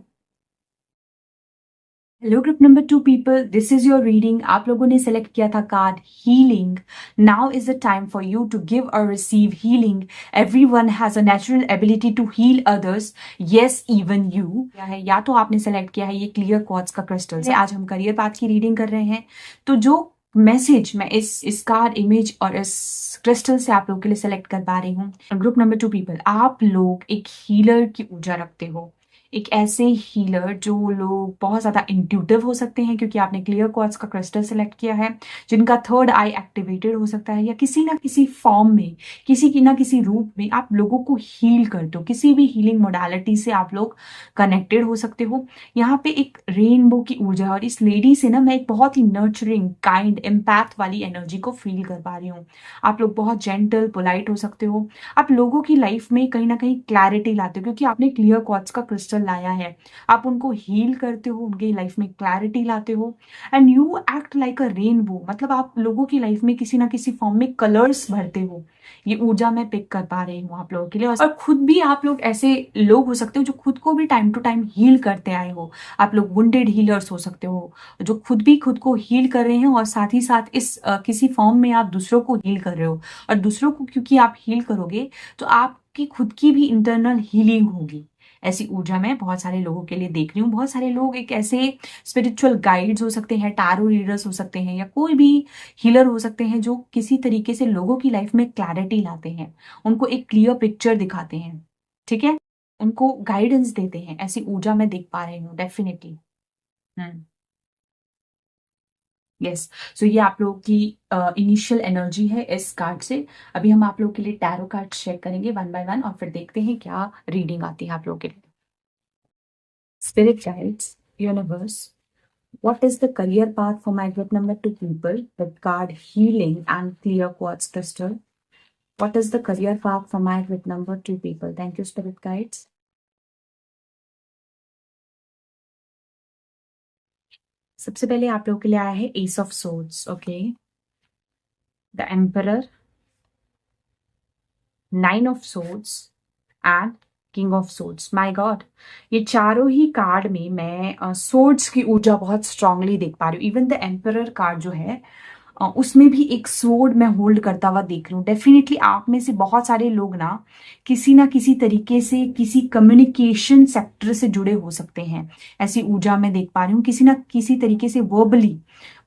Hello group number 2 people, this is your reading. आप लोगों ने सेलेक्ट किया था card healing. Now is the time for you to give और receive healing. Everyone has a natural ability to heal others, yes even you. या तो आपने select किया है ये क्लियर क्वार्ट्ज का क्रिस्टल से। आज हम करियर पाथ की रीडिंग कर रहे हैं, तो जो मैसेज मैं इस कार्ड इमेज और इस क्रिस्टल से आप लोग के लिए सेलेक्ट कर पा रही हूँ, ग्रुप नंबर 2 पीपल, आप लोग एक हीलर की ऊर्जा रखते हो। एक ऐसे हीलर जो लोग बहुत ज्यादा इंट्यूटिव हो सकते हैं, क्योंकि आपने क्लियर क्वार्ट्ज का क्रिस्टल सेलेक्ट किया है, जिनका थर्ड आई एक्टिवेटेड हो सकता है, या किसी ना किसी फॉर्म में, किसी की ना किसी रूप में आप लोगों को हील करते हो। किसी भी हीलिंग मोडालिटी से आप लोग कनेक्टेड हो सकते हो। यहाँ पे एक रेनबो की ऊर्जा, और इस लेडी से ना मैं एक बहुत ही नर्चरिंग, काइंड, इम्पैक्ट वाली एनर्जी को फील कर पा रही हूँ। आप लोग बहुत जेंटल, पोलाइट हो सकते हो। आप लोगों की लाइफ में कहीं ना कहीं क्लैरिटी लाते हो, क्योंकि आपने क्लियर क्वार्ट्ज का क्रिस्टल लाया है। आप उनको हील करते हो, उनकी लाइफ में क्लैरिटी लाते हो, and you act like a rainbow. मतलब आप लोगों की लाइफ में किसी ना किसी फॉर्म में कलर्स भरते हो। ये ऊर्जा मैं पिक कर पा रही हूँ आप लोगों के लिए। और खुद भी आप लोग ऐसे लोग हो सकते हो जो खुद को भी टाइम टू टाइम हील करते आए हो। आप लोग वुंडेड हीलर्स हो सकते हो, जो खुद भी खुद को हील कर रहे हैं, और साथ ही साथ इस किसी फॉर्म में आप दूसरों को हील कर रहे हो। और दूसरों को क्योंकि आप हील करोगे, तो आपकी खुद की भी इंटरनल हीलिंग होगी। ऐसी ऊर्जा मैं बहुत सारे लोगों के लिए देख रही हूँ। बहुत सारे लोग एक ऐसे स्पिरिचुअल गाइड्स हो सकते हैं, टैरो रीडर्स हो सकते हैं, या कोई भी हीलर हो सकते हैं, जो किसी तरीके से लोगों की लाइफ में क्लैरिटी लाते हैं, उनको एक क्लियर पिक्चर दिखाते हैं, ठीक है, उनको गाइडेंस देते हैं। ऐसी ऊर्जा मैं देख पा रही हूँ डेफिनेटली। हम्म, यस। सो ये आप लोगों की इनिशियल एनर्जी है इस कार्ड से। अभी हम आप लोग के लिए टैरो कार्ड चेक करेंगे वन बाय वन, और फिर देखते हैं क्या रीडिंग आती है आप लोगों के लिए। Spirit guides, universe, what is the career path for my group number 2 people with card healing and clear quartz crystal? What is the career path for my group number 2 people? Thank you, spirit guides. सबसे पहले आप लोगों के लिए आया है ace of swords, okay, the emperor, nine of swords and king of swords. My God, ये चारों ही कार्ड में मैं सोर्ड्स की ऊर्जा बहुत स्ट्रांगली देख पा रही हूँ। इवन द एम्परर कार्ड जो है, उसमें भी एक स्वॉर्ड मैं होल्ड करता हुआ देख रही हूँ। डेफिनेटली आप में से बहुत सारे लोग ना किसी तरीके से किसी कम्युनिकेशन सेक्टर से जुड़े हो सकते हैं। ऐसी ऊर्जा मैं देख पा रही हूँ। किसी ना किसी तरीके से वर्बली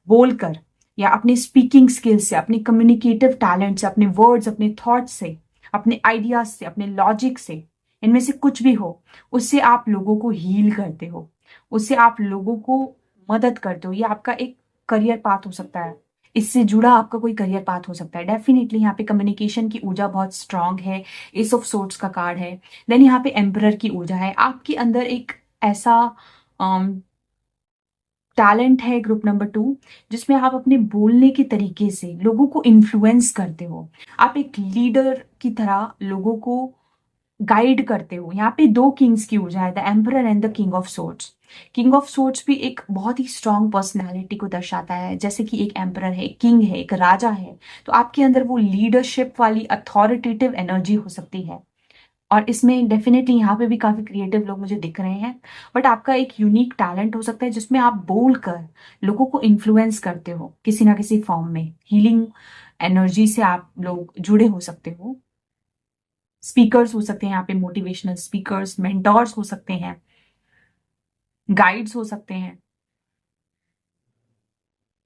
बोलकर, या अपने स्पीकिंग स्किल्स से, अपने कम्युनिकेटिव टैलेंट से, अपने वर्ड्स, अपने थॉट्स से, अपने आइडियाज से, अपने लॉजिक से, इनमें से कुछ भी हो, उससे आप लोगों को हील करते हो, उससे आप लोगों को मदद करते हो। ये आपका एक करियर पाथ हो सकता है, इससे जुड़ा आपका कोई करियर पाथ हो सकता है। डेफिनेटली यहाँ पे कम्युनिकेशन की ऊर्जा बहुत स्ट्रांग है। एस ऑफ सोर्ड्स का कार्ड है। देन यहाँ पे एम्परर की ऊर्जा है। आपके अंदर एक ऐसा टैलेंट है ग्रुप नंबर 2, जिसमें आप अपने बोलने के तरीके से लोगों को इन्फ्लुएंस करते हो। आप एक लीडर की तरह लोगों को गाइड करते हो। यहाँ पे 2 किंग्स की ऊर्जा है, the emperor and the king of swords. King of swords भी एक बहुत ही स्ट्रांग पर्सनैलिटी को दर्शाता है, जैसे कि एक एम्परर है, एक किंग है, एक राजा है। तो आपके अंदर वो लीडरशिप वाली अथॉरिटेटिव एनर्जी हो सकती है। और इसमें डेफिनेटली यहाँ पे भी काफी क्रिएटिव लोग मुझे दिख रहे हैं। बट आपका एक यूनिक टैलेंट हो सकता है जिसमें आप बोल कर लोगों को इन्फ्लुएंस करते हो किसी ना किसी फॉर्म में। हीलिंग एनर्जी से आप लोग जुड़े हो सकते हो। स्पीकर्स हो सकते हैं यहाँ पे, मोटिवेशनल स्पीकर्स, मेंटोर्स हो सकते हैं, गाइड्स हो सकते हैं।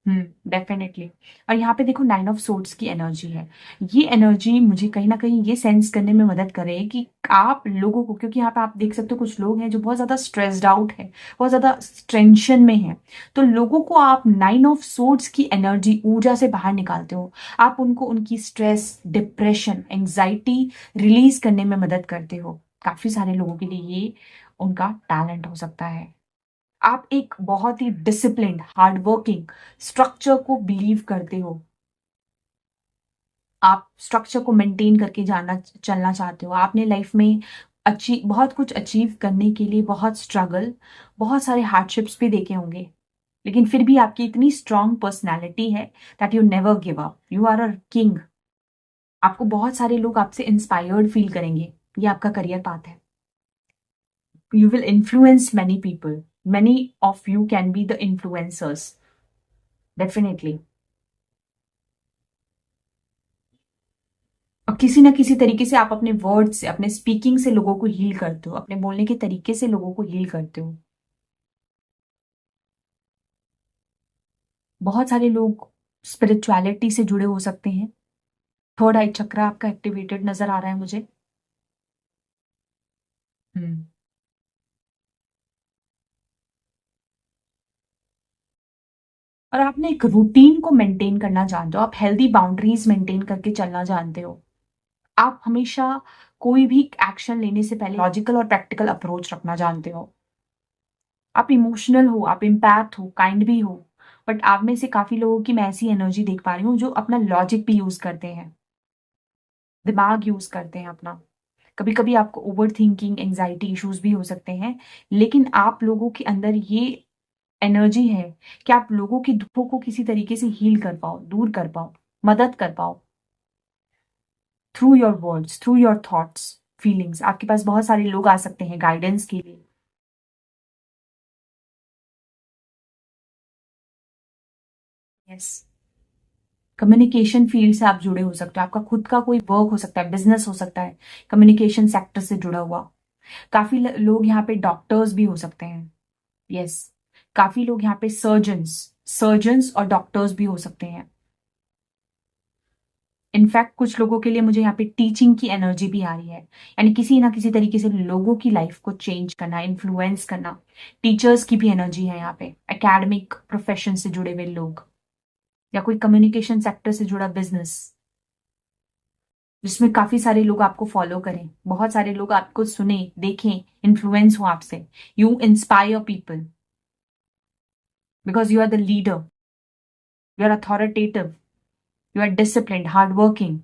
डेफिनेटली। और यहाँ पे देखो 9 ऑफ सोर्ड्स की एनर्जी है। ये एनर्जी मुझे कहीं ना कहीं ये सेंस करने में मदद करे कि आप लोगों को, क्योंकि यहाँ पे आप देख सकते हो कुछ लोग हैं जो बहुत ज्यादा स्ट्रेस्ड आउट है, बहुत ज्यादा टेंशन में है। तो लोगों को आप 9 ऑफ सोर्ड्स की एनर्जी, ऊर्जा से बाहर निकालते हो। आप उनको उनकी स्ट्रेस, डिप्रेशन, एंग्जाइटी रिलीज करने में मदद करते हो। काफी सारे लोगों के लिए ये उनका टैलेंट हो सकता है। आप एक बहुत ही डिसिप्लिन्ड, हार्डवर्किंग स्ट्रक्चर को बिलीव करते हो। आप स्ट्रक्चर को मेंटेन करके जाना चलना चाहते हो। आपने लाइफ में बहुत कुछ अचीव करने के लिए बहुत स्ट्रगल, बहुत सारे हार्डशिप्स भी देखे होंगे, लेकिन फिर भी आपकी इतनी स्ट्रांग पर्सनैलिटी है that you never give up, you are a king. आपको बहुत सारे लोग आपसे इंस्पायर्ड फील करेंगे। ये आपका करियर पाथ है। You will influence many people. Many of you can be the influencers. Definitely. और किसी ना किसी तरीके से आप अपने वर्ड से, अपने स्पीकिंग से लोगों को हील करते हो, अपने बोलने के तरीके से लोगों को हील करते हो। बहुत सारे लोग स्पिरिचुअलिटी से जुड़े हो सकते हैं। थर्ड आई चक्र आपका एक्टिवेटेड नजर आ रहा है मुझे। हम्म और आपने एक रूटीन को मेंटेन करना जानते हो। आप हेल्दी बाउंड्रीज मेंटेन करके चलना जानते हो। आप हमेशा कोई भी एक्शन लेने से पहले लॉजिकल और प्रैक्टिकल अप्रोच रखना जानते हो। आप इमोशनल हो, आप इम्पैक्ट हो, काइंड भी हो। बट आप में से काफी लोगों की मैं ऐसी एनर्जी देख पा रही हूँ जो अपना लॉजिक भी यूज करते हैं, दिमाग यूज करते हैं अपना। कभी कभी आपको ओवर थिंकिंग, एंजाइटी इश्यूज भी हो सकते हैं, लेकिन आप लोगों के अंदर ये एनर्जी है कि आप लोगों के दुखों को किसी तरीके से हील कर पाओ, दूर कर पाओ, मदद कर पाओ, through your words, through your thoughts, feelings. आपके पास बहुत सारे लोग आ सकते हैं गाइडेंस के लिए। यस। कम्युनिकेशन फील्ड से आप जुड़े हो सकते हो। आपका खुद का कोई वर्क हो सकता है, बिजनेस हो सकता है, कम्युनिकेशन सेक्टर से जुड़ा हुआ। काफी लोग यहाँ पे डॉक्टर्स भी हो सकते हैं। यस। काफी लोग यहाँ पे सर्जन्स सर्जन्स और डॉक्टर्स भी हो सकते हैं। इनफैक्ट कुछ लोगों के लिए मुझे यहाँ पे टीचिंग की एनर्जी भी आ रही है, यानी किसी ना किसी तरीके से लोगों की लाइफ को चेंज करना, इन्फ्लुएंस करना। टीचर्स की भी एनर्जी है यहाँ पे, एकेडमिक प्रोफेशन से जुड़े हुए लोग, या कोई कम्युनिकेशन सेक्टर से जुड़ा बिजनेस जिसमें काफी सारे लोग आपको फॉलो करें, बहुत सारे लोग आपको सुने, देखें, इन्फ्लुएंस हो आपसे। You inspire people because you are the leader, you are authoritative, you are disciplined, hard working.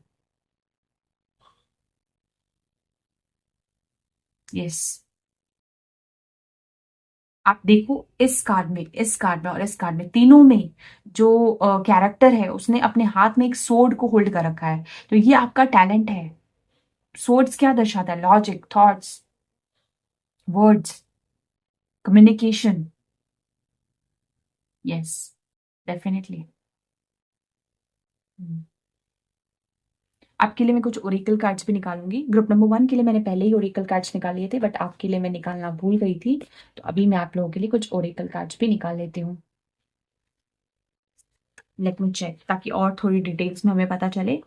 Yes. आप देखो इस कार्ड में और इस कार्ड में, तीनों में जो कैरेक्टर है उसने अपने हाथ में एक सोर्ड को होल्ड कर रखा है। तो ये आपका टैलेंट है। सोर्ड्स क्या दर्शाता है? Logic, thoughts, words, communication. Yes, definitely. आपके लिए मैं कुछ ओरेकल कार्ड्स भी निकालूंगी। ग्रुप नंबर 1 के लिए मैंने पहले ही ओरेकल कार्ड्स निकाल लिए थे, बट आपके लिए मैं निकालना भूल गई थी। तो अभी मैं आप लोगों के लिए कुछ ओरेकल कार्ड्स भी निकाल लेती हूँ। लेट मी चेक, ताकि और थोड़ी डिटेल्स में हमें पता चले।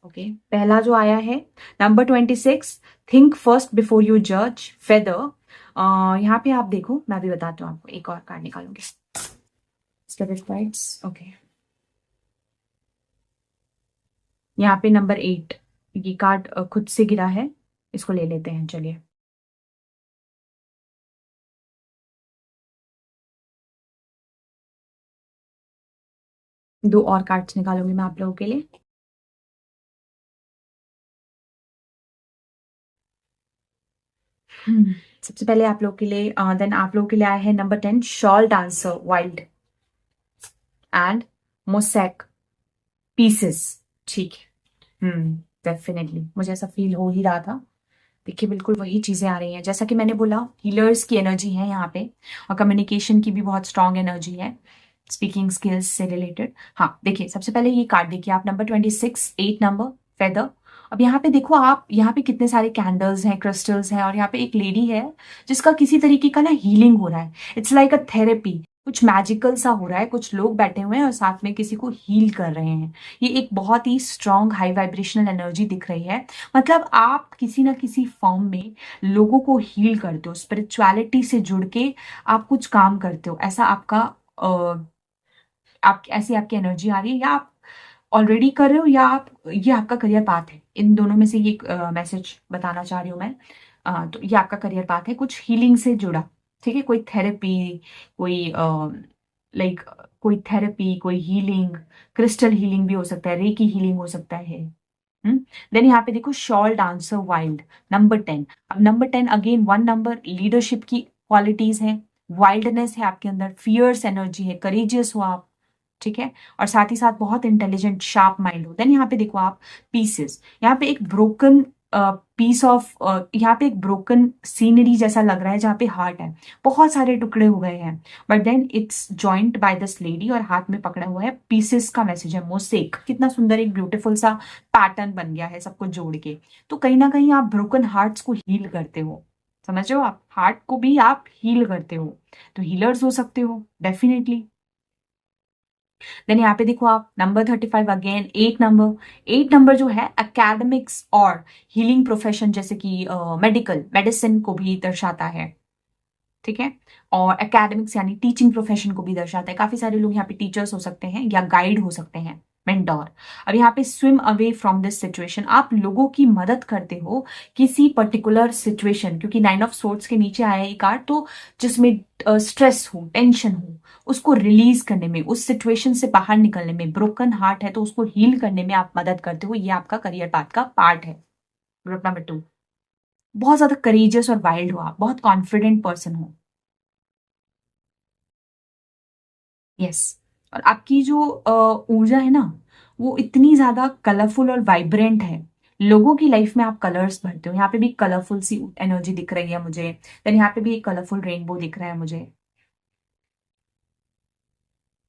ओके, पहला जो आया है, number 26, think first before you जज, फेदर। यहाँ पे आप देखो, मैं भी बताती हूँ आपको, एक और कार्ड निकालूंगी। Spirit guides, okay. यहाँ पे नंबर 8, ये कार्ड खुद से गिरा है, इसको ले लेते हैं, चलिए। दो और कार्ड्स निकालूंगी मैं आप लोगों के लिए। सबसे पहले आप लोग के लिए देन आप लोगों के लिए आया है number 10 shawl dancer wild and mosaic pieces. ठीक है। डेफिनेटली मुझे ऐसा फील हो ही रहा था। देखिए बिल्कुल वही चीजें आ रही हैं जैसा कि मैंने बोला, हीलर्स की एनर्जी है यहाँ पे और कम्युनिकेशन की भी बहुत स्ट्रांग एनर्जी है, स्पीकिंग स्किल्स से रिलेटेड। हाँ देखिए सबसे पहले ये कार्ड देखिए आप, नंबर 26 8 नंबर फेदर। अब यहाँ पे देखो आप, यहाँ पे कितने सारे कैंडल्स हैं, क्रिस्टल्स हैं और यहाँ पे एक लेडी है जिसका किसी तरीके का ना हीलिंग हो रहा है। इट्स लाइक अ थेरेपी, कुछ मैजिकल सा हो रहा है, कुछ लोग बैठे हुए हैं और साथ में किसी को हील कर रहे हैं। ये एक बहुत ही स्ट्रांग हाई वाइब्रेशनल एनर्जी दिख रही है। मतलब आप किसी ना किसी फॉर्म में लोगों को हील करते हो, स्पिरिचुअलिटी से जुड़ के आप कुछ काम करते हो, ऐसा आपका आप ऐसी आपकी एनर्जी आ रही है, या आप ऑलरेडी कर रहे हो या आप ये आपका करियर पाथ है। इन दोनों में से ये मैसेज बताना चाह रही हूँ मैं। तो ये आपका करियर पाथ है कुछ हीलिंग से जुड़ा। ठीक है, कोई थेरेपी, कोई लाइक कोई थेरेपी, कोई हीलिंग, क्रिस्टल हीलिंग भी हो सकता है, रेकी हीलिंग हो सकता है। देन यहाँ पे देखो शॉल डांसर वाइल्ड नंबर 10। अब number 10 again one number, leadership की क्वालिटीज हैं, वाइल्डनेस है आपके अंदर, फियर्स एनर्जी है, करेजियस हो आप। ठीक है, और साथ ही साथ बहुत इंटेलिजेंट शार्प माइंड हो। देन यहाँ पे देखो आप पीसेस, यहाँ पे एक ब्रोकन पीस ऑफ, यहाँ पे एक ब्रोकन सीनरी जैसा लग रहा है जहाँ पे हार्ट है, बहुत सारे टुकड़े हो गए हैं, but then it's joined by this lady और हाथ में पकड़ा हुआ है पीसेस का मैसेज है, मोसेक। कितना सुंदर एक ब्यूटीफुल सा पैटर्न बन गया है सबको जोड़ के। तो कहीं ना कहीं आप ब्रोकन हार्ट्स को हील करते हो, समझ रहे हो, आप हार्ट को भी आप हील करते हो, तो हीलर्स हो सकते हो डेफिनेटली। देन यहाँ पे देखो आप नंबर 35 अगेन 8 नंबर जो है एकेडमिक्स और हीलिंग प्रोफेशन जैसे कि मेडिकल मेडिसिन को भी दर्शाता है। ठीक है, और एकेडमिक्स यानी टीचिंग प्रोफेशन को भी दर्शाता है। काफी सारे लोग यहाँ पे टीचर्स हो सकते हैं या गाइड हो सकते हैं, मेंटोर। अब यहाँ पे swim away from this situation, आप लोगों की मदद करते हो किसी पर्टिकुलर सिचुएशन, क्योंकि 9 ऑफ सोर्ड्स के नीचे आया ये कार्ड, तो जिसमें स्ट्रेस हो, टेंशन हो, उसको रिलीज करने में, उस सिचुएशन से बाहर निकलने में, ब्रोकन हार्ट है तो उसको हील करने में आप मदद करते हो। ये आपका करियर पाथ का पार्ट है। ग्रुप नंबर 2, बहुत ज्यादा करेजियस और वाइल्ड हो आप, बहुत कॉन्फिडेंट पर्सन हो। यस, और आपकी जो ऊर्जा है ना, वो इतनी ज्यादा कलरफुल और वाइब्रेंट है। लोगों की लाइफ में आप कलर्स भरते हो। यहाँ पे भी कलरफुल सी एनर्जी दिख रही है मुझे, देन यहाँ पे भी एक कलरफुल रेनबो दिख रहा है मुझे।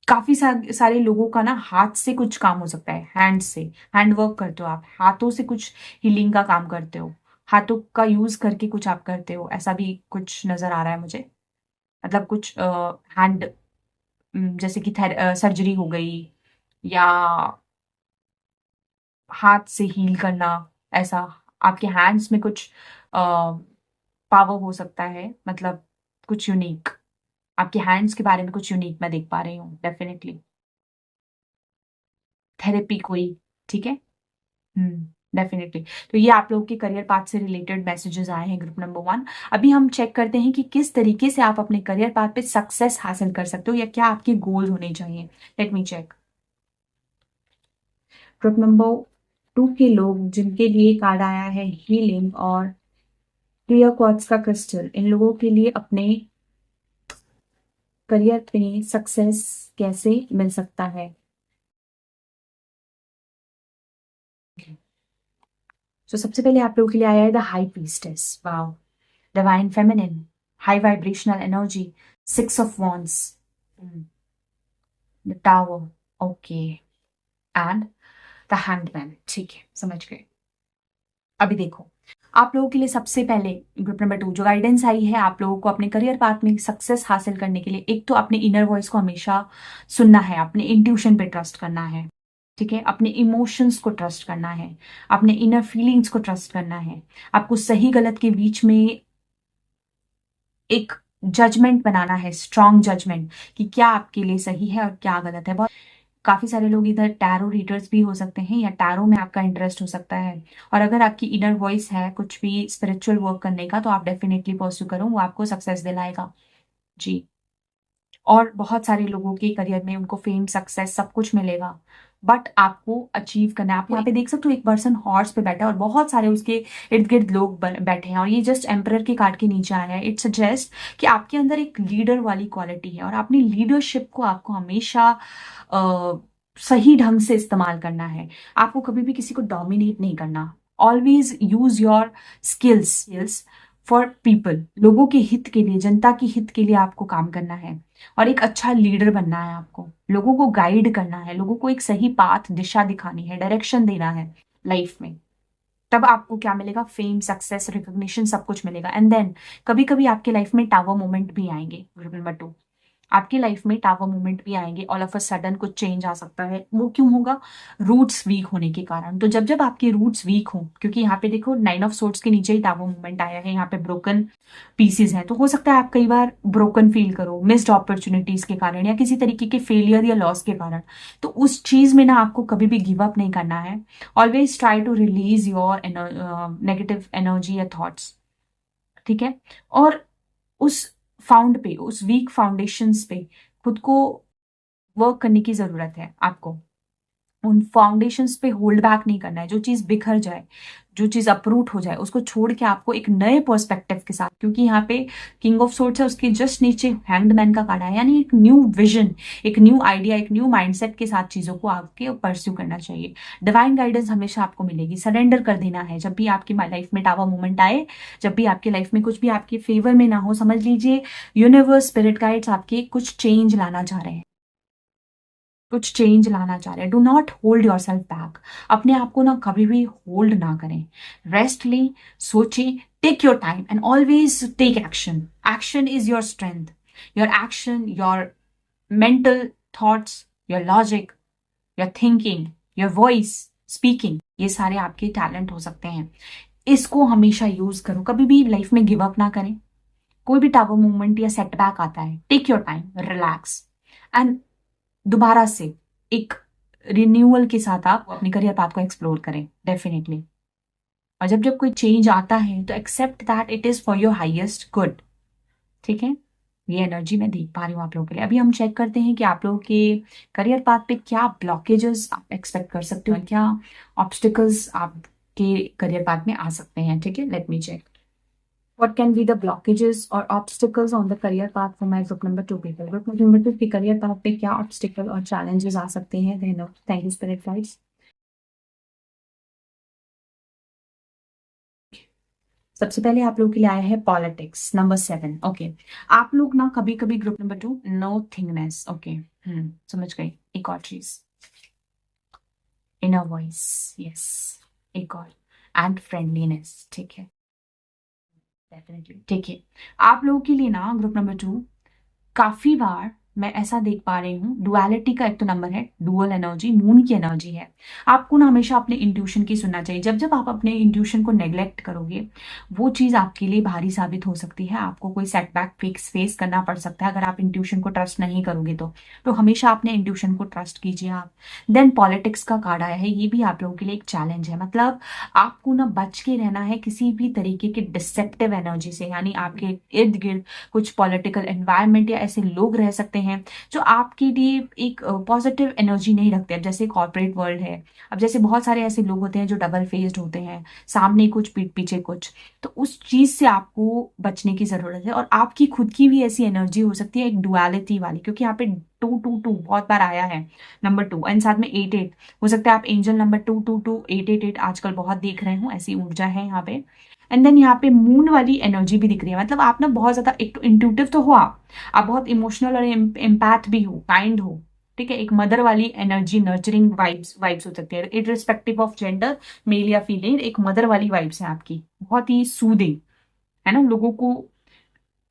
काफी सारे लोगों का ना हाथ से कुछ काम हो सकता है, हैंड से, हैंड वर्क करते हो आप, हाथों से कुछ हीलिंग का काम करते हो, हाथों का यूज करके कुछ आप करते हो, ऐसा भी कुछ नजर आ रहा है मुझे। मतलब कुछ हैंड, जैसे कि सर्जरी हो गई, या हाथ से हील करना, ऐसा आपके हैंड्स में कुछ पावर हो सकता है, मतलब कुछ यूनिक आपके हैंड्स के बारे में, कुछ यूनिक मैं देख पा रही हूँ डेफिनेटली। थेरेपी कोई, ठीक है। डेफिनेटली। तो ये आप लोगों के करियर पाथ से रिलेटेड मैसेजेस आए हैं ग्रुप नंबर 1। अभी हम चेक करते हैं कि किस तरीके से आप अपने करियर पाथ पे सक्सेस हासिल कर सकते हो, या क्या आपके गोल होने चाहिए। Let me check. Group number 2 के लोग जिनके लिए कार्ड आया है हीलिंग और क्लियर क्वार्ट्ज का क्रिस्टल, इन लोगों के लिए अपने करियर में सक्सेस कैसे मिल सकता है। तो सबसे पहले आप लोगों के लिए आया है the high priestess, wow, divine feminine, high vibrational energy, 6 of wands, the tower, okay, and the hangman. ठीक है, समझ गए। अभी देखो आप लोगों के लिए सबसे पहले ग्रुप नंबर 2 जो गाइडेंस आई है आप लोगों को अपने करियर पाथ में सक्सेस हासिल करने के लिए, एक तो अपने इनर वॉइस को हमेशा सुनना है, अपने इंट्यूशन पे ट्रस्ट करना है। ठीक है, अपने इमोशंस को ट्रस्ट करना है, अपने इनर फीलिंग्स को ट्रस्ट करना है। आपको सही गलत के बीच में एक जजमेंट बनाना है, स्ट्रॉन्ग जजमेंट, कि क्या आपके लिए सही है और क्या गलत है। बहुत काफी सारे लोग इधर टैरो रीडर्स भी हो सकते हैं, या टैरो में आपका इंटरेस्ट हो सकता है। और अगर आपकी इनर वॉइस है कुछ भी स्पिरिचुअल वर्क करने का, तो आप डेफिनेटली परस्यू करो, वो आपको सक्सेस दिलाएगा जी। और बहुत सारे लोगों के करियर में उनको फेम, सक्सेस सब कुछ मिलेगा, बट आपको अचीव करना है। आप यहाँ पे देख सकते हो एक पर्सन हॉर्स पे बैठा है और बहुत सारे उसके इर्द गिर्द लोग बैठे हैं, और ये जस्ट एम्परर के कार्ड के नीचे आया है। इट सजेस्ट कि आपके अंदर एक लीडर वाली क्वालिटी है, और अपनी लीडरशिप को आपको हमेशा सही ढंग से इस्तेमाल करना है। आपको कभी भी किसी को डोमिनेट नहीं करना। Always use your skills for people, लोगों के हित के लिए, जनता के हित के लिए आपको काम करना है, और एक अच्छा लीडर बनना है। आपको लोगों को गाइड करना है, लोगों को एक सही पाथ, दिशा दिखानी है, डायरेक्शन देना है लाइफ में। तब आपको क्या मिलेगा? फेम, सक्सेस, रिकॉग्निशन सब कुछ मिलेगा। एंड देन कभी कभी आपके लाइफ में टावर मोमेंट भी आएंगे। नंबर 2, आपकी लाइफ में टावर मोमेंट भी आएंगे। ऑल ऑफ अ सडन कुछ चेंज आ सकता है। वो क्यों होगा? रूट्स वीक होने के कारण। तो जब जब आपके रूट्स वीक हो, क्योंकि यहाँ पे देखो 9 ऑफ सोर्ट्स के नीचे ही टावर मोमेंट आया है, यहाँ पे ब्रोकन पीसेज हैं, तो हो सकता है आप कई बार ब्रोकन फील करो मिस्ड अपॉर्चुनिटीज के कारण, या किसी तरीके के फेलियर या लॉस के कारण। तो उस चीज में ना आपको कभी भी गिव अप नहीं करना है। Always try to release your negative energy या थॉट्स, ठीक है? और उस उस वीक फाउंडेशंस पे खुद को वर्क करने की जरूरत है। आपको उन फाउंडेशंस पे होल्ड बैक नहीं करना है। जो चीज बिखर जाए, जो चीज अपरूट हो जाए, उसको छोड़ के आपको एक नए पर्सपेक्टिव के साथ, क्योंकि यहाँ पे किंग ऑफ सोर्ड्स है, उसके जस्ट नीचे हैंग्ड मैन का कार्ड है, यानी एक न्यू विजन, एक न्यू आइडिया, एक न्यू माइंडसेट के साथ चीजों को आपके परस्यू करना चाहिए। डिवाइन गाइडेंस हमेशा आपको मिलेगी। सरेंडर कर देना है। जब भी आपकी लाइफ में टावर मोमेंट आए, जब भी आपकी लाइफ में कुछ भी आपके फेवर में ना हो, समझ लीजिए यूनिवर्स, स्पिरिट गाइड्स आपके कुछ चेंज लाना चाह रहे हैं, कुछ चेंज लाना चाह रहे हैं। Do not hold your self back. अपने आप को ना कभी भी होल्ड ना करें। रेस्ट लें, सोचें, take your time and always take action. Action is your strength. Your action, your mental thoughts, your logic, your thinking, your voice, speaking, ये सारे आपके टैलेंट हो सकते हैं। इसको हमेशा यूज करो। कभी भी लाइफ में गिव अप ना करें। कोई भी टावर मूवमेंट या सेटबैक आता है, take your time, relax, and दोबारा से एक रिन्यूअल के साथ आप अपने करियर पाथ को एक्सप्लोर करें डेफिनेटली। और जब जब कोई चेंज आता है तो accept that it is for your highest good, ठीक है? ये एनर्जी मैं देख पा रही हूँ आप लोगों के लिए। अभी हम चेक करते हैं कि आप लोगों के करियर पाथ पे क्या ब्लॉकेजेस आप एक्सपेक्ट कर सकते हो, क्या ऑब्स्टिकल्स आपके करियर पाथ में आ सकते हैं, ठीक है? Let me check what can be the blockages or obstacles on the career path for my group number 2 people. Group number 2 के career path पे क्या obstacle और challenges आ सकते हैं? Then thank you spirit guides. सबसे पहले आप लोगों के लिए आया है पॉलिटिक्स, नंबर 7। ओके, आप लोग ना कभी कभी ग्रुप नंबर 2 नो थिंगनेस। ओके, समझ गई। एक और चीज, इनर वॉइस, यस, एक और, एंड फ्रेंडलीनेस, ठीक है? डेफिनेटली, ठीक है। आप लोगों के लिए ना ग्रुप नंबर 2 काफी बार मैं ऐसा देख पा रही हूँ, डुअलिटी का एक तो नंबर है, डुअल एनर्जी, मून की एनर्जी है। आपको ना हमेशा अपने इंट्यूशन की सुनना चाहिए। जब जब आप अपने इंट्यूशन को नेग्लेक्ट करोगे, वो चीज आपके लिए भारी साबित हो सकती है। आपको कोई सेटबैक फेस करना पड़ सकता है अगर आप इंट्यूशन को ट्रस्ट नहीं करोगे तो हमेशा अपने इंट्यूशन को ट्रस्ट कीजिए आप। देन पॉलिटिक्स का कार्ड आया है, ये भी आप लोगों के लिए एक चैलेंज है। मतलब आपको ना बच के रहना है किसी भी तरीके की डिसेप्टिव एनर्जी से, यानी आपके इर्द गिर्द कुछ पॉलिटिकल एनवायरमेंट या ऐसे लोग रह सकते हैं जो आपके लिए एक पॉजिटिव एनर्जी नहीं रखते। अब जैसे कॉर्पोरेट वर्ल्ड है, अब जैसे बहुत सारे ऐसे लोग होते हैं जो डबल फेस्ड होते हैं, सामने कुछ पीठ पीछे कुछ, तो उस चीज से आपको बचने की जरूरत है। और आपकी खुद की भी ऐसी एनर्जी हो सकती है एक डुअलिटी वाली, क्योंकि यहाँ पे 222 बहुत बार आया है, नंबर 2, एंड साथ में 88 हो सकता है। आप एंजल नंबर 222 888 आजकल बहुत देख रहे हो, ऐसी ऊर्जा है यहाँ पे। एंड देन यहाँ पे मून वाली एनर्जी भी दिख रही है। मतलब आप ना बहुत ज्यादा, एक तो इंट्यूटिव तो हो आप बहुत इमोशनल और एम्पैथ भी हो, काइंड हो, ठीक है? एक मदर वाली एनर्जी, नर्चरिंग वाइब्स हो सकती है, इररिस्पेक्टिव ऑफ जेंडर, मेल या फीमेल, एक मदर वाली वाइब्स है आपकी, बहुत ही सूदिंग, है ना, लोगों को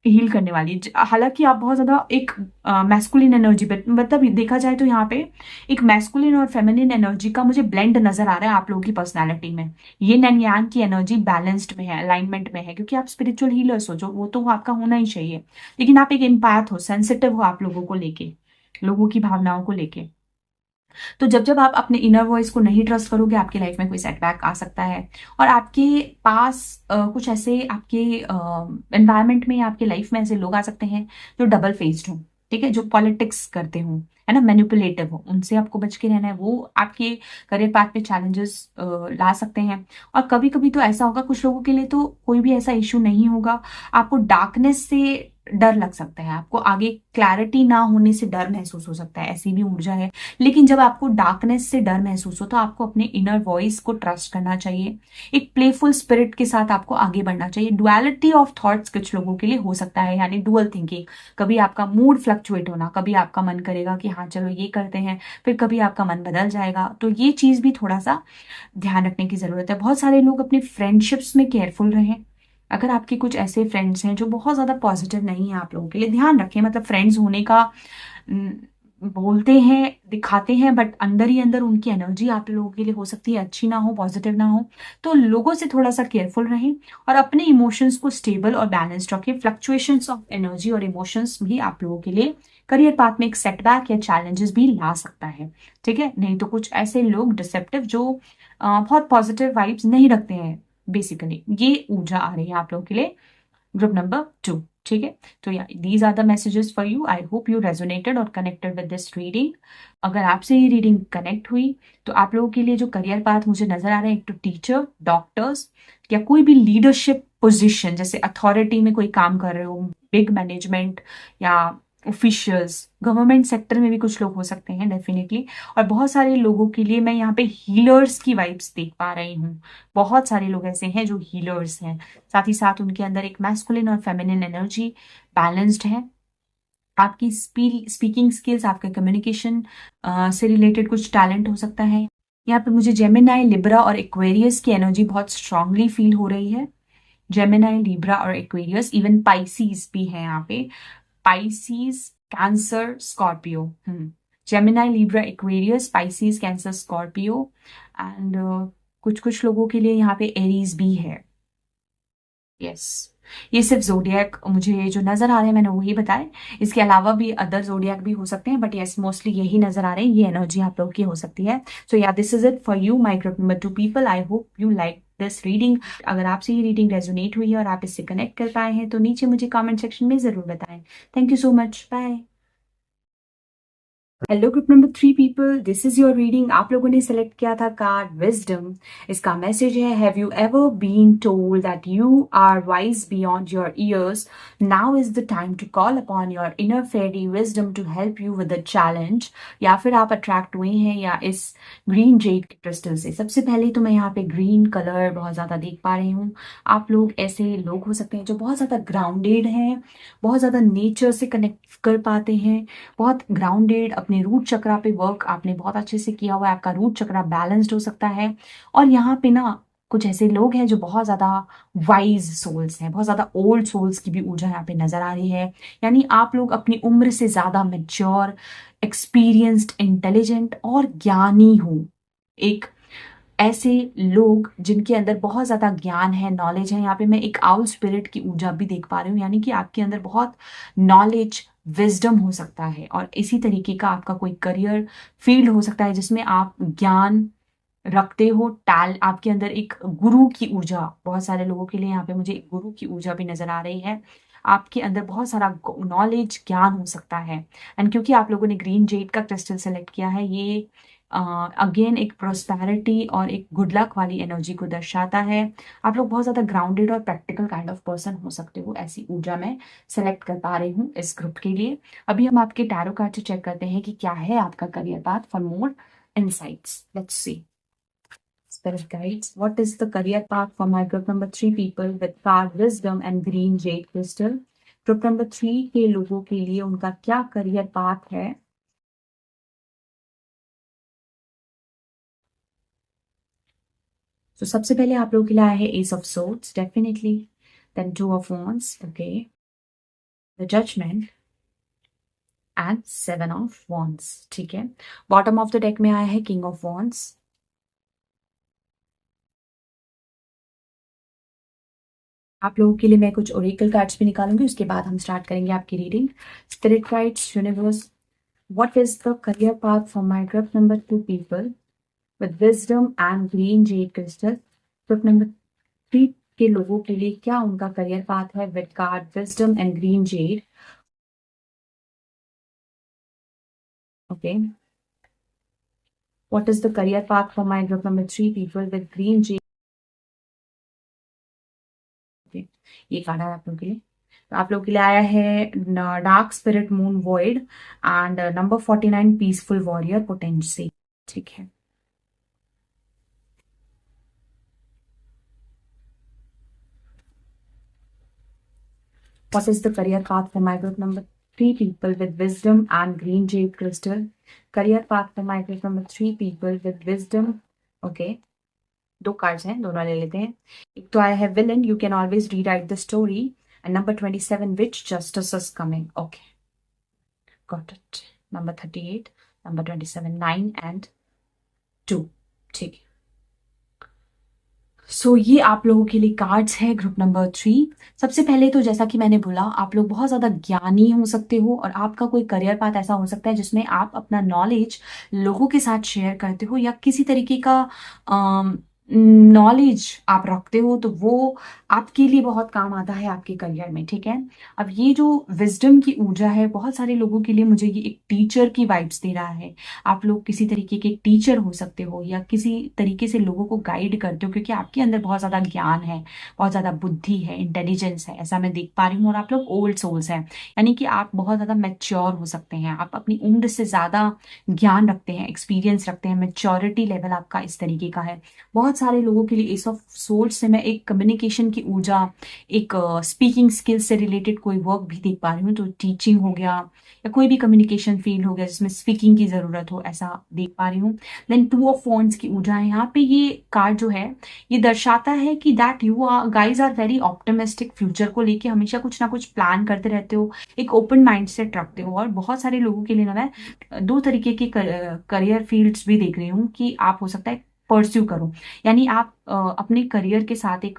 हील करने वाली। हालांकि आप बहुत ज्यादा एक मैस्कुलिन एनर्जी पे, मतलब देखा जाए तो यहाँ पे एक मैस्कुलिन और फेमिनिन एनर्जी का मुझे ब्लेंड नजर आ रहा है आप लोगों की पर्सनालिटी में। ये एंड यांग की एनर्जी बैलेंस्ड में है, अलाइनमेंट में है, क्योंकि आप स्पिरिचुअल हीलर्स हो, जो वो तो आपका होना ही चाहिए। लेकिन आप एक एम्पैथ हो, सेंसिटिव हो आप लोगों को लेके, लोगों की भावनाओं को लेके। तो जब जब आप अपने इनर वॉइस को नहीं ट्रस्ट करोगे, आपकी लाइफ में कोई सेटबैक आ सकता है। और आपके पास कुछ ऐसे आपके एनवायरमेंट में, आपके लाइफ में ऐसे लोग आ सकते हैं जो डबल फेस्ड हों, ठीक है, जो पॉलिटिक्स करते हो, है ना, मैनिपुलेटिव हो, उनसे आपको बच के रहना है। वो आपके करियर पाथ पे चैलेंजेस ला सकते हैं। और कभी कभी तो ऐसा होगा, कुछ लोगों के लिए तो कोई भी ऐसा इशू नहीं होगा, आपको डार्कनेस से डर लग सकता है, आपको आगे क्लैरिटी ना होने से डर महसूस हो सकता है, ऐसी भी ऊर्जा है। लेकिन जब आपको डार्कनेस से डर महसूस हो तो आपको अपने इनर वॉइस को ट्रस्ट करना चाहिए, एक प्लेफुल स्पिरिट के साथ आपको आगे बढ़ना चाहिए। डुअलिटी ऑफ थॉट्स कुछ लोगों के लिए हो सकता है, यानी डुअल थिंकिंग, कभी आपका मूड फ्लक्चुएट होना, कभी आपका मन करेगा कि हाँ चलो ये करते हैं, फिर कभी आपका मन बदल जाएगा। तो ये चीज भी थोड़ा सा ध्यान रखने की जरूरत है। बहुत सारे लोग अपने फ्रेंडशिप्स में केयरफुल रहें। अगर आपके कुछ ऐसे फ्रेंड्स हैं जो बहुत ज्यादा पॉजिटिव नहीं है आप लोगों के लिए, ध्यान रखें। मतलब फ्रेंड्स होने का न, बोलते हैं, दिखाते हैं, बट अंदर ही अंदर उनकी एनर्जी आप लोगों के लिए हो सकती है अच्छी ना हो, पॉजिटिव ना हो। तो लोगों से थोड़ा सा केयरफुल रहें और अपने इमोशंस को स्टेबल और बैलेंस्ड रखें। फ्लक्चुएशंस ऑफ एनर्जी और इमोशंस भी आप लोगों के लिए करियर पाथ में एक सेटबैक या चैलेंजेस भी ला सकता है। ठीक है, नहीं तो कुछ ऐसे लोग डिसेप्टिव जो बहुत पॉजिटिव वाइब्स नहीं रखते हैं, बेसिकली ये ऊर्जा आ रही है आप लोगों के लिए, ग्रुप नंबर 2। ठीक है, तो yeah these are the messages for you. I hope you resonated और कनेक्टेड विद दिस रीडिंग। अगर आपसे ये रीडिंग कनेक्ट हुई तो आप लोगों के लिए जो करियर पाथ मुझे नजर आ रहे हैं, एक तो टीचर, डॉक्टर्स, या कोई भी लीडरशिप पोजीशन, जैसे अथॉरिटी में कोई काम कर रहे हो, बिग मैनेजमेंट या ऑफिशियल्स, गवर्नमेंट सेक्टर में भी कुछ लोग हो सकते हैं डेफिनेटली। और बहुत सारे लोगों के लिए मैं यहाँ पे हीलर्स की वाइब्स देख पा रही हूँ। बहुत सारे लोग ऐसे हैं जो हीलर्स हैं, साथ ही साथ उनके अंदर एक मैस्कुलिन और फेमिनिन एनर्जी बैलेंस्ड है। आपकी स्पीकिंग स्किल्स, आपके कम्युनिकेशन से रिलेटेड कुछ टैलेंट हो सकता है। यहाँ पे मुझे जेमिनाई, लिब्रा और एक्वेरियस की एनर्जी बहुत स्ट्रांगली फील हो रही है। जेमिनाई, लिब्रा और एक्वेरियस, इवन पाइसीज भी है यहाँ पे। Pisces, cancer, Scorpio. Gemini, Libra, Aquarius, Pisces, cancer, Scorpio and कुछ कुछ लोगों के लिए यहाँ पे एरीज भी है। यस, ये सिर्फ जोडियक मुझे जो नजर आ रहे हैं मैंने वही बताए। इसके अलावा भी अदर जोडियक भी हो सकते हैं, बट यस मोस्टली यही नजर आ रहे हैं। ये एनर्जी आप लोग की हो सकती है। सो या this is it for you my group number 2 people. I hope you like this reading. अगर आपसे ये रीडिंग रेजोनेट हुई है और आप इससे कनेक्ट कर पाए हैं तो नीचे मुझे कमेंट सेक्शन में जरूर बताएं। Thank you so much, bye. Hello group number 3 people, this is your reading. आप लोगों ने सेलेक्ट किया था कार्ड विजडम। इसका मैसेज है, have you ever been told that you are wise beyond your years? Now is the time to call upon your inner fairy wisdom to help you with the challenge. या फिर आप attract हुए हैं या इस green Z crystal से। सबसे पहले तो मैं यहाँ पे ग्रीन कलर बहुत ज्यादा देख पा रही हूँ। आप लोग ऐसे लोग हो सकते हैं जो बहुत ज्यादा ग्राउंडेड हैं, बहुत ज्यादा नेचर से कनेक्ट कर पाते हैं, बहुत ग्राउंडेड, अपने रूट चक्रा पे वर्क आपने बहुत अच्छे से किया हुआ है, आपका रूट चक्रा बैलेंस्ड हो सकता है। और यहाँ पे ना कुछ ऐसे लोग हैं जो बहुत ज्यादा वाइज सोल्स हैं, बहुत ज्यादा ओल्ड सोल्स की भी ऊर्जा यहाँ पे नजर आ रही है। यानी आप लोग अपनी उम्र से ज्यादा मेच्योर, एक्सपीरियंस्ड, इंटेलिजेंट और ज्ञानी हो। एक ऐसे लोग जिनके अंदर बहुत ज्यादा ज्ञान है, नॉलेज है। यहाँ पे मैं एक आउल स्पिरिट की ऊर्जा भी देख पा रही हूँ, यानी कि आपके अंदर बहुत नॉलेज, विजडम हो सकता है। और इसी तरीके का आपका कोई करियर फील्ड हो सकता है जिसमें आप ज्ञान रखते हो। आपके अंदर एक गुरु की ऊर्जा, बहुत सारे लोगों के लिए यहाँ पे मुझे एक गुरु की ऊर्जा भी नजर आ रही है। आपके अंदर बहुत सारा नॉलेज, ज्ञान हो सकता है। एंड क्योंकि आप लोगों ने ग्रीन जेड का क्रिस्टल सेलेक्ट किया है, ये अगेन एक प्रोस्पेरिटी और एक गुड लक वाली एनर्जी को दर्शाता है। आप लोग बहुत ज्यादा ग्राउंडेड और प्रैक्टिकल काइंड ऑफ पर्सन हो सकते हो, ऐसी ऊर्जा मैं सेलेक्ट कर पा रही हूँ इस ग्रुप के लिए। अभी हम आपके टैरो कार्ड से चेक करते हैं कि क्या है आपका career path. For more insights, let's see. Spirit guides, what is the career path for my group number 3 people with card wisdom and green jade crystal? Group number 3 के लोगों के लिए उनका क्या करियर पाथ है? तो सबसे पहले आप लोगों के लिए आया है ace of swords, definitely, then two of wands, okay, the judgement and seven of wands। ठीक है, बॉटम ऑफ द डेक में आया है किंग ऑफ wands। आप लोगों के लिए मैं कुछ ओरेकल कार्ड्स भी निकालूंगी, उसके बाद हम स्टार्ट करेंगे आपकी reading. Spirit guides, universe, what is the career path for my group number 2 people with wisdom and green jade crystal? Group number 3 के लोगों के लिए क्या उनका करियर पाथ है with card wisdom and green Z? Okay. What is the career path for my group number 3 people with green J? Okay. ये card है आप लोगों के लिए। तो आप लोगों के लिए आया है dark spirit moon void and number 49 peaceful warrior potency. ठीक है। What is the career path for my group number 3 people with wisdom and green jade crystal? Career path for my group number 3 people with wisdom. Okay. दो cards हैं, दोनों ले लेते हैं। एक तो आया है villain, you can always rewrite the story, and number 27 which justice is coming. Okay, got it. Number 38, number 27, 9 and 2। ठीक है। सो ये आप लोगों के लिए कार्ड्स है ग्रुप नंबर 3। सबसे पहले तो जैसा कि मैंने बोला, आप लोग बहुत ज्यादा ज्ञानी हो सकते हो और आपका कोई करियर पाथ ऐसा हो सकता है जिसमें आप अपना नॉलेज लोगों के साथ शेयर करते हो या किसी तरीके का नॉलेज आप रखते हो, तो वो आपके लिए बहुत काम आता है आपके करियर में। ठीक है। अब ये जो विजडम की ऊर्जा है, बहुत सारे लोगों के लिए मुझे ये एक टीचर की वाइब्स दे रहा है। आप लोग किसी तरीके के टीचर हो सकते हो या किसी तरीके से लोगों को गाइड करते हो, क्योंकि आपके अंदर बहुत ज्यादा ज्ञान है, बहुत ज्यादा बुद्धि है, इंटेलिजेंस है, ऐसा मैं देख पा रही हूँ। और आप लोग ओल्ड सोल्स हैं, यानी कि आप बहुत ज्यादा मैच्योर हो सकते हैं, आप अपनी उम्र से ज्यादा ज्ञान रखते हैं, एक्सपीरियंस रखते हैं, मैच्योरिटी लेवल आपका इस तरीके का है। बहुत सारे लोगों के लिए एस ऑफ सोर्स से मैं एक कम्युनिकेशन की ऊर्जा, एक स्पीकिंग स्किल्स से रिलेटेड कोई वर्क भी देख पा रही हूँ। तो टीचिंग हो गया या कोई भी कम्युनिकेशन फील्ड हो गया जिसमें स्पीकिंग की जरूरत हो, ऐसा देख पा रही हूँ। देन 2 ऑफ वॉन्ड्स की ऊर्जा है यहाँ पे। ये कार्ड जो है ये दर्शाता है कि that you are guys are very optimistic, future को लेके हमेशा कुछ ना कुछ प्लान करते रहते हो, एक ओपन माइंड सेट रखते हो। और बहुत सारे लोगों के लिए ना मैं 2 तरीके के करियर फील्ड्स भी देख रही हूँ कि आप हो सकता है परस्यू करो, यानी आप अपने करियर के साथ एक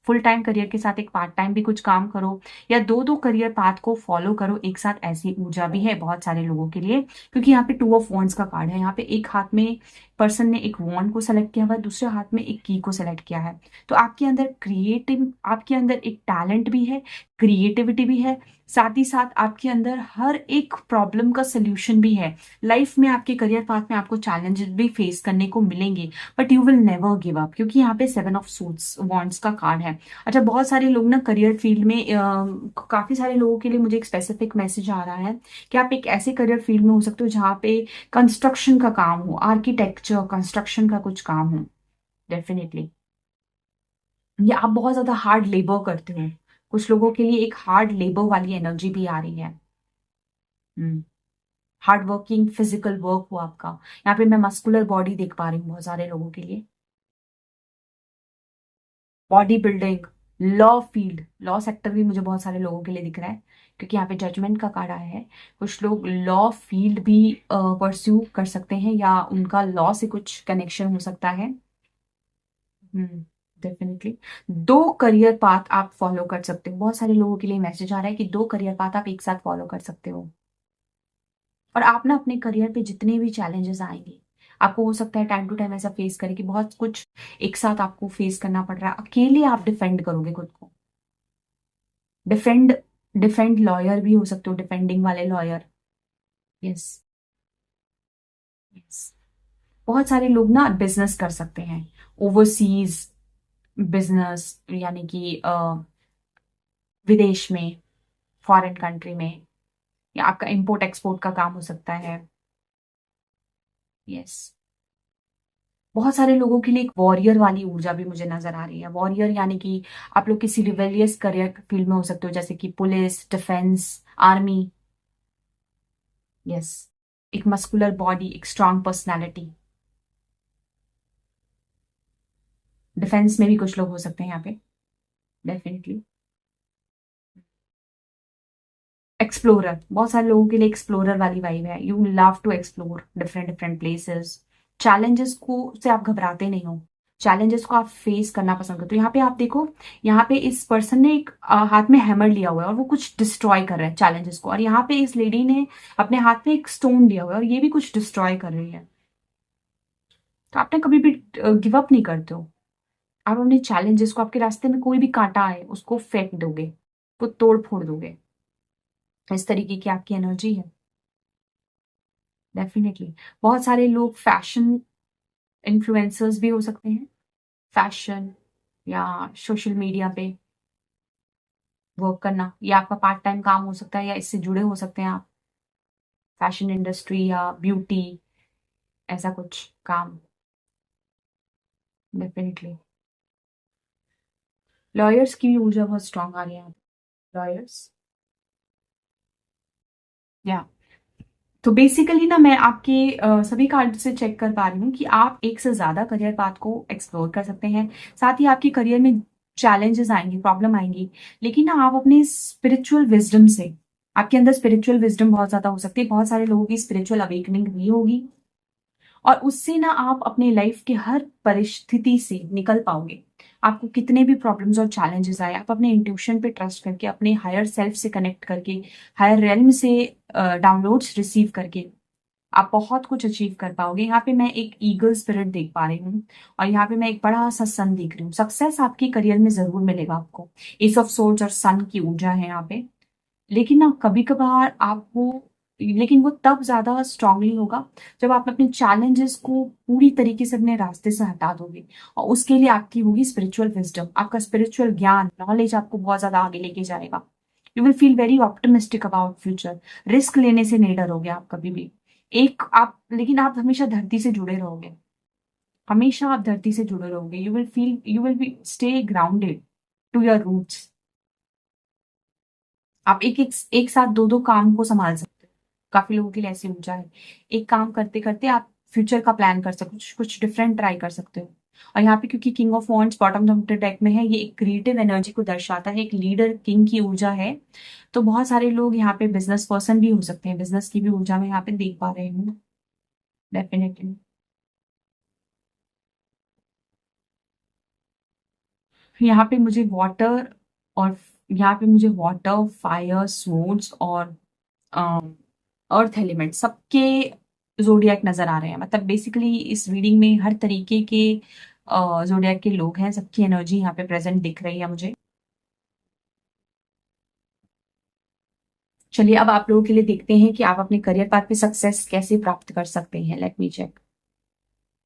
फुल टाइम करियर के साथ एक पार्ट टाइम भी कुछ काम करो, या दो दो करियर पाथ को फॉलो करो एक साथ। ऐसी ऊर्जा भी है बहुत सारे लोगों के लिए, क्योंकि यहाँ पे 2 ऑफ वॉन्ड्स का कार्ड है। यहाँ पे एक हाथ में पर्सन ने एक वॉन्ड को सेलेक्ट किया हुआ है, दूसरे हाथ में एक की को सेलेक्ट किया है। तो आपके अंदर आपके अंदर एक टैलेंट भी है, क्रिएटिविटी भी है, साथ ही साथ आपके अंदर हर एक प्रॉब्लम का सोल्यूशन भी है। लाइफ में आपके करियर पाथ में आपको चैलेंजेस भी फेस करने को मिलेंगे, but you will never give up, क्योंकि यहाँ पे 7 ऑफ सूट्स वॉन्ड्स का कार्ड है। अच्छा, बहुत सारे लोग ना करियर फील्ड में काफी सारे लोगों के लिए मुझे एक स्पेसिफिक मैसेज आ रहा है कि आप एक ऐसे करियर फील्ड में हो सकते हो जहाँ पे कंस्ट्रक्शन का काम हो, आर्किटेक्चर, कंस्ट्रक्शन का कुछ काम हो। डेफिनेटली या आप बहुत ज्यादा हार्ड लेबर करते हो, कुछ लोगों के लिए एक हार्ड लेबर वाली एनर्जी भी आ रही है। हार्ड वर्किंग फिजिकल वर्क हो आपका। यहाँ पे मैं मस्कुलर बॉडी देख पा रही हूँ बहुत सारे लोगों के लिए। Body building, law field, law sector भी मुझे बहुत सारे लोगों के लिए दिख रहा है, क्योंकि यहाँ पे जजमेंट का कार्ड आया है। कुछ लोग लॉ फील्ड भी परस्यू कर सकते हैं या उनका लॉ से कुछ कनेक्शन हो सकता है। डेफिनेटली 2 करियर पाथ आप फॉलो कर सकते हो। बहुत सारे लोगों के लिए मैसेज आ रहा है कि 2 करियर पाथ आप एक साथ फॉलो कर सकते हो। और आप ना अपने करियर पे जितने भी चैलेंजेस आएंगे, आपको हो सकता है टाइम टू टाइम ऐसा फेस करें कि बहुत कुछ एक साथ आपको फेस करना पड़ रहा है, अकेले आप डिफेंड करोगे खुद को। डिफेंड डिफेंड लॉयर भी हो सकते हो, डिफेंडिंग वाले लॉयर। Yes, yes. बहुत सारे लोग ना बिजनेस कर सकते हैं, ओवरसीज बिजनेस, यानी कि विदेश में, फॉरेन कंट्री में, या आपका इंपोर्ट एक्सपोर्ट का काम हो सकता है। यस। बहुत सारे लोगों के लिए एक वॉरियर वाली ऊर्जा भी मुझे नजर आ रही है। वॉरियर यानी कि आप लोग किसी रिवेलियस करियर फील्ड में हो सकते हो, जैसे कि पुलिस, डिफेंस, आर्मी। यस। एक मस्कुलर बॉडी, एक स्ट्रांग पर्सनालिटी। डिफेंस में भी कुछ लोग हो सकते हैं यहाँ पे। डेफिनेटली एक्सप्लोरर, बहुत सारे लोगों के लिए एक्सप्लोरर वाली वाइब है। You love to explore different different places. Challenges को से आप घबराते नहीं हो, चैलेंजेस को आप फेस करना पसंद करते हो। यहाँ पे आप देखो, यहाँ पे इस पर्सन ने एक हाथ में हैमर लिया हुआ है और वो कुछ डिस्ट्रॉय कर रहा है चैलेंजेस को, और यहाँ पे इस लेडी ने अपने हाथ में एक स्टोन लिया हुआ है और ये भी कुछ डिस्ट्रॉय कर रही है। तो आपने कभी भी गिव अप नहीं करते हो, आप अपने चैलेंजेस को, आपके रास्ते में कोई भी कांटा है उसको फेंक दोगे, वो तोड़ फोड़ दोगे। इस तरीके की आपकी एनर्जी है। डेफिनेटली बहुत सारे लोग फैशन इन्फ्लुएंसर्स भी हो सकते हैं, फैशन या सोशल मीडिया पे वर्क करना, ये आपका पार्ट टाइम काम हो सकता है या इससे जुड़े हो सकते हैं आप, फैशन इंडस्ट्री या ब्यूटी, ऐसा कुछ काम। डेफिनेटली लॉयर्स की भी ऊर्जा बहुत स्ट्रांग आ रही है, लॉयर्स या तो बेसिकली ना मैं आपके सभी कार्ड से चेक कर पा रही हूँ कि आप एक से ज्यादा करियर पाथ को एक्सप्लोर कर सकते हैं। साथ ही आपके करियर में चैलेंजेस आएंगी, प्रॉब्लम आएंगी, लेकिन ना आप अपने स्पिरिचुअल विजडम से, आपके अंदर स्पिरिचुअल विजडम बहुत ज्यादा हो सकती है, बहुत सारे लोगों की स्पिरिचुअल अवेकनिंग भी होगी, और उससे ना आप अपने लाइफ के हर परिस्थिति से निकल पाओगे। आपको कितने भी प्रॉब्लम्स और चैलेंजेस आए, आप अपने इंट्यूशन पे ट्रस्ट करके, अपने हायर सेल्फ से कनेक्ट करके, हायर रेल्म से डाउनलोड्स रिसीव करके आप बहुत कुछ अचीव कर पाओगे। यहाँ पे मैं एक ईगल स्पिरिट देख पा रही हूँ, और यहाँ पे मैं एक बड़ा सा सन देख रही हूँ। सक्सेस आपके करियर में जरूर मिलेगा आपको, एस ऑफ सोर्ड्स और सन की ऊर्जा है यहाँ पे, लेकिन ना कभी कभार आपको, लेकिन वो तब ज्यादा स्ट्रांगली होगा जब आप अपने चैलेंजेस को पूरी तरीके से अपने रास्ते से हटा दोगे, और उसके लिए आपकी होगी स्पिरिचुअल विजडम, आपका स्पिरिचुअल ज्ञान, नॉलेज आपको बहुत ज्यादा आगे लेके जाएगा। You will feel very optimistic about future, risk लेने से नहीं डरोगे आप कभी भी। एक आप, लेकिन आप हमेशा धरती से जुड़े रहोगे, हमेशा आप धरती से जुड़े रहोगे। You will feel, you will be stay grounded to your roots. आप एक साथ दो दो काम को संभाल सकते हो, काफी लोगों के लिए ऐसी ऊर्जा है। एक काम करते करते आप फ्यूचर का प्लान कर सकते हो, कुछ डिफरेंट ट्राई कर सकते हो। और यहाँ पे क्योंकि king of wands bottom of the deck में है, ये एक क्रिएटिव एनर्जी को दर्शाता है, एक लीडर किंग की ऊर्जा है। तो बहुत सारे लोग यहाँ पे बिजनेस पर्सन भी हो सकते हैं, बिजनेस की भी ऊर्जा में यहाँ पे देख पा रहे हूँ। डेफिनेटली यहाँ पे मुझे वाटर, और यहाँ पे मुझे वाटर, फायर, स्वॉर्ड्स और अर्थ एलिमेंट सबके जोडियाक नजर आ रहे हैं। मतलब बेसिकली इस रीडिंग में हर तरीके के जोडियाक के लोग हैं, सबकी एनर्जी यहाँ पे प्रेजेंट दिख रही है मुझे। चलिए अब आप लोगों के लिए देखते हैं कि आप अपने करियर पाथ पे सक्सेस कैसे प्राप्त कर सकते हैं। Let me check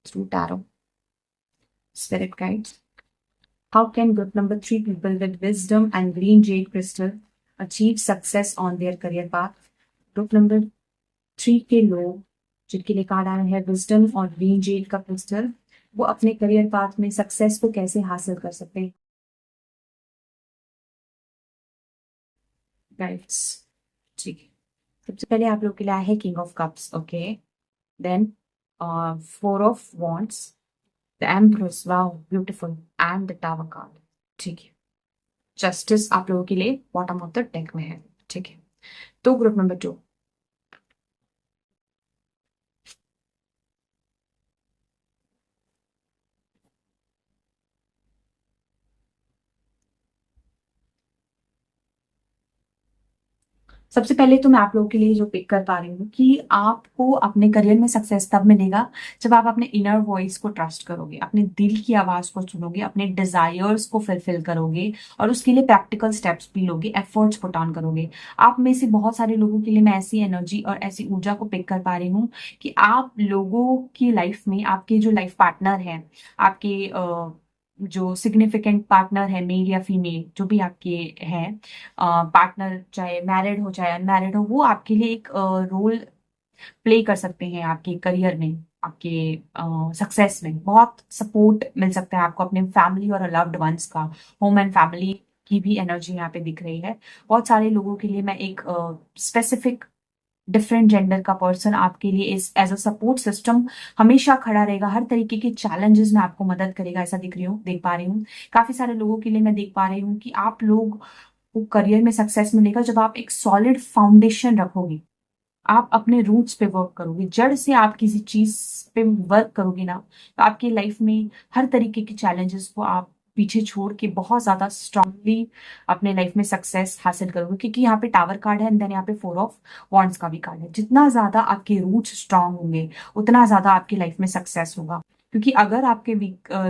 through tarot spirit guides. How can group number 3 people with wisdom and green jade crystal achieve success on their career path? Group number 3 के लोग जिनके लिए कार्ड आया है विजडम और ग्रीन जेड का क्रिस्टल, वो अपने करियर पाथ में सक्सेस को कैसे हासिल कर सकते हैं। गाइड्स ठीक है, सबसे पहले आप लोग के लिए आया है king of cups, okay, then four of wands, the empress, wow beautiful, and the tower card. ठीक है, जस्टिस आप लोगों के लिए बॉटम ऑफ द डेक में है। ठीक है, तो ग्रुप नंबर 2, सबसे पहले तो मैं आप लोगों के लिए जो पिक कर पा रही हूँ कि आपको अपने करियर में सक्सेस तब मिलेगा जब आप अपने इनर वॉइस को ट्रस्ट करोगे, अपने दिल की आवाज को सुनोगे, अपने डिजायर्स को फुलफिल करोगे, और उसके लिए प्रैक्टिकल स्टेप्स भी लोगे, एफर्ट्स पुट ऑन करोगे। आप में से बहुत सारे लोगों के लिए मैं ऐसी एनर्जी और ऐसी ऊर्जा को पिक कर पा रही हूँ कि आप लोगों की लाइफ में आपके जो लाइफ पार्टनर हैं, आपके जो सिग्निफिकेंट पार्टनर है, मेल या फीमेल जो भी आपके हैं पार्टनर, चाहे मैरिड हो चाहे अनमैरिड हो, वो आपके लिए एक रोल प्ले कर सकते हैं आपके करियर में, आपके सक्सेस में। बहुत सपोर्ट मिल सकता है आपको अपने फैमिली और लव्ड वंस का, होम एंड फैमिली की भी एनर्जी यहाँ पे दिख रही है। बहुत सारे लोगों के लिए मैं एक स्पेसिफिक डिफरेंट जेंडर का पर्सन आपके लिए इस एज अ सपोर्ट सिस्टम हमेशा खड़ा रहेगा, हर तरीके के चैलेंजेस में आपको मदद करेगा, ऐसा देख पा रही हूँ। काफी सारे लोगों के लिए मैं देख पा रही हूँ कि आप लोग को करियर में सक्सेस मिलेगा जब आप एक सॉलिड फाउंडेशन रखोगे, आप अपने रूट्स पे वर्क करोगे, जड़ से आप किसी चीज पे वर्क करोगे ना, तो आपकी लाइफ में हर तरीके के चैलेंजेस को आप पीछे छोड़ के बहुत ज्यादा स्ट्रांगली अपने लाइफ में सक्सेस हासिल करोगे। क्योंकि यहाँ पे टावर कार्ड है एंड देन यहाँ पे फोर ऑफ वॉन्ड्स का भी कार्ड है। जितना ज्यादा आपके रूट्स स्ट्रांग होंगे उतना ज्यादा आपकी लाइफ में सक्सेस होगा। क्योंकि अगर आपके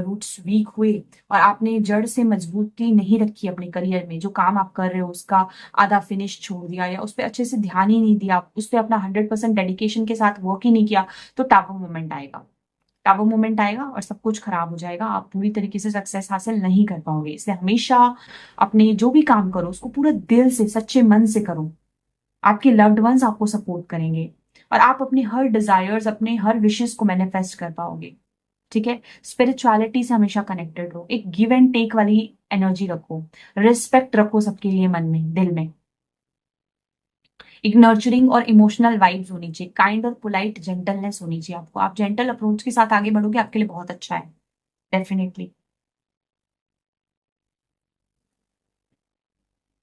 रूट्स वीक हुए और आपने जड़ से मजबूती नहीं रखी अपने करियर में, जो काम आप कर रहे हो उसका आधा फिनिश छोड़ दिया या उस पर अच्छे से ध्यान ही नहीं दिया, उस पर अपना 100% डेडिकेशन के साथ वर्क ही नहीं किया, तो टापू मोमेंट आएगा। टापू मोमेंट आएगा और सब कुछ खराब हो जाएगा, आप पूरी तरीके से सक्सेस हासिल नहीं कर पाओगे। इसलिए हमेशा अपने जो भी काम करो उसको पूरे दिल से, सच्चे मन से करो। आपके लव्ड वंस आपको सपोर्ट करेंगे और आप अपने हर डिजायर्स, अपने हर विशेस को मैनिफेस्ट कर पाओगे। ठीक है। स्पिरिचुअलिटी से हमेशा कनेक्टेड रहो, एक गिव एंड टेक वाली एनर्जी रखो, रिस्पेक्ट रखो सबके लिए, मन में, दिल में। एक नर्चरिंग और इमोशनल वाइब्स होनी चाहिए, काइंड और पोलाइट जेंटलनेस होनी चाहिए आपको। आप जेंटल अप्रोच के साथ आगे बढ़ोगे, आपके लिए बहुत अच्छा है, डेफिनेटली।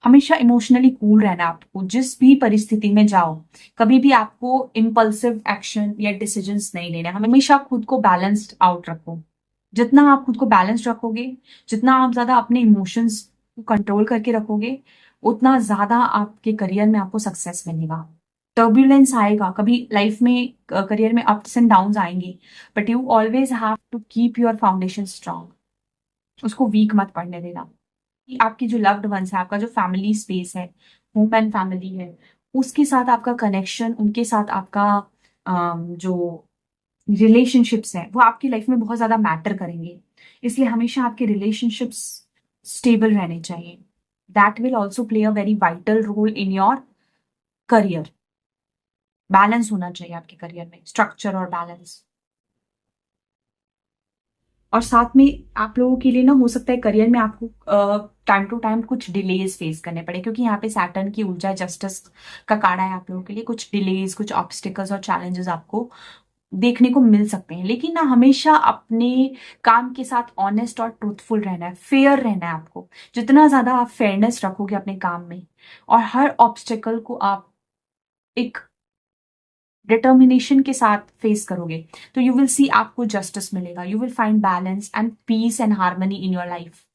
हमेशा इमोशनली कूल रहना है आपको, जिस भी परिस्थिति में जाओ। कभी भी आपको इम्पल्सिव एक्शन या डिसीजंस नहीं लेना, हमेशा खुद को बैलेंस्ड आउट रखो। जितना आप खुद को बैलेंस्ड रखोगे, जितना आप ज्यादा अपने इमोशंस को कंट्रोल करके रखोगे, उतना ज्यादा आपके करियर में आपको सक्सेस मिलेगा। टर्ब्यूलेंस आएगा कभी लाइफ में, करियर में अप्स एंड डाउन्स आएंगी, but you always have to keep your foundation strong. उसको वीक मत पड़ने देना। कि आपकी जो लव्ड वंस है, आपका जो फैमिली स्पेस है, होम एंड फैमिली है, उसके साथ आपका कनेक्शन, उनके साथ आपका जो रिलेशनशिप्स हैं वो आपकी लाइफ में बहुत ज्यादा मैटर करेंगे। इसलिए हमेशा आपके रिलेशनशिप्स स्टेबल रहने चाहिए। That will also play a very vital role in your career. Balance होना चाहिए आपके करियर में, स्ट्रक्चर और बैलेंस। और साथ में आप लोगों के लिए ना, हो सकता है करियर में आपको टाइम टू टाइम कुछ डिलेज फेस करने पड़े, क्योंकि यहाँ पे सैटर्न की ऊर्जा जस्टिस का कार्ड है आप लोगों के लिए। कुछ डिलेज, कुछ ऑब्स्टिकल्स और चैलेंजेस आपको देखने को मिल सकते हैं, लेकिन ना हमेशा अपने काम के साथ ऑनेस्ट और ट्रूथफुल रहना है, फेयर रहना है आपको। जितना ज्यादा आप फेयरनेस रखोगे अपने काम में और हर ऑब्स्टिकल को आप एक डिटर्मिनेशन के साथ फेस करोगे, तो यू विल सी आपको जस्टिस मिलेगा। You will find balance and peace and harmony in your life.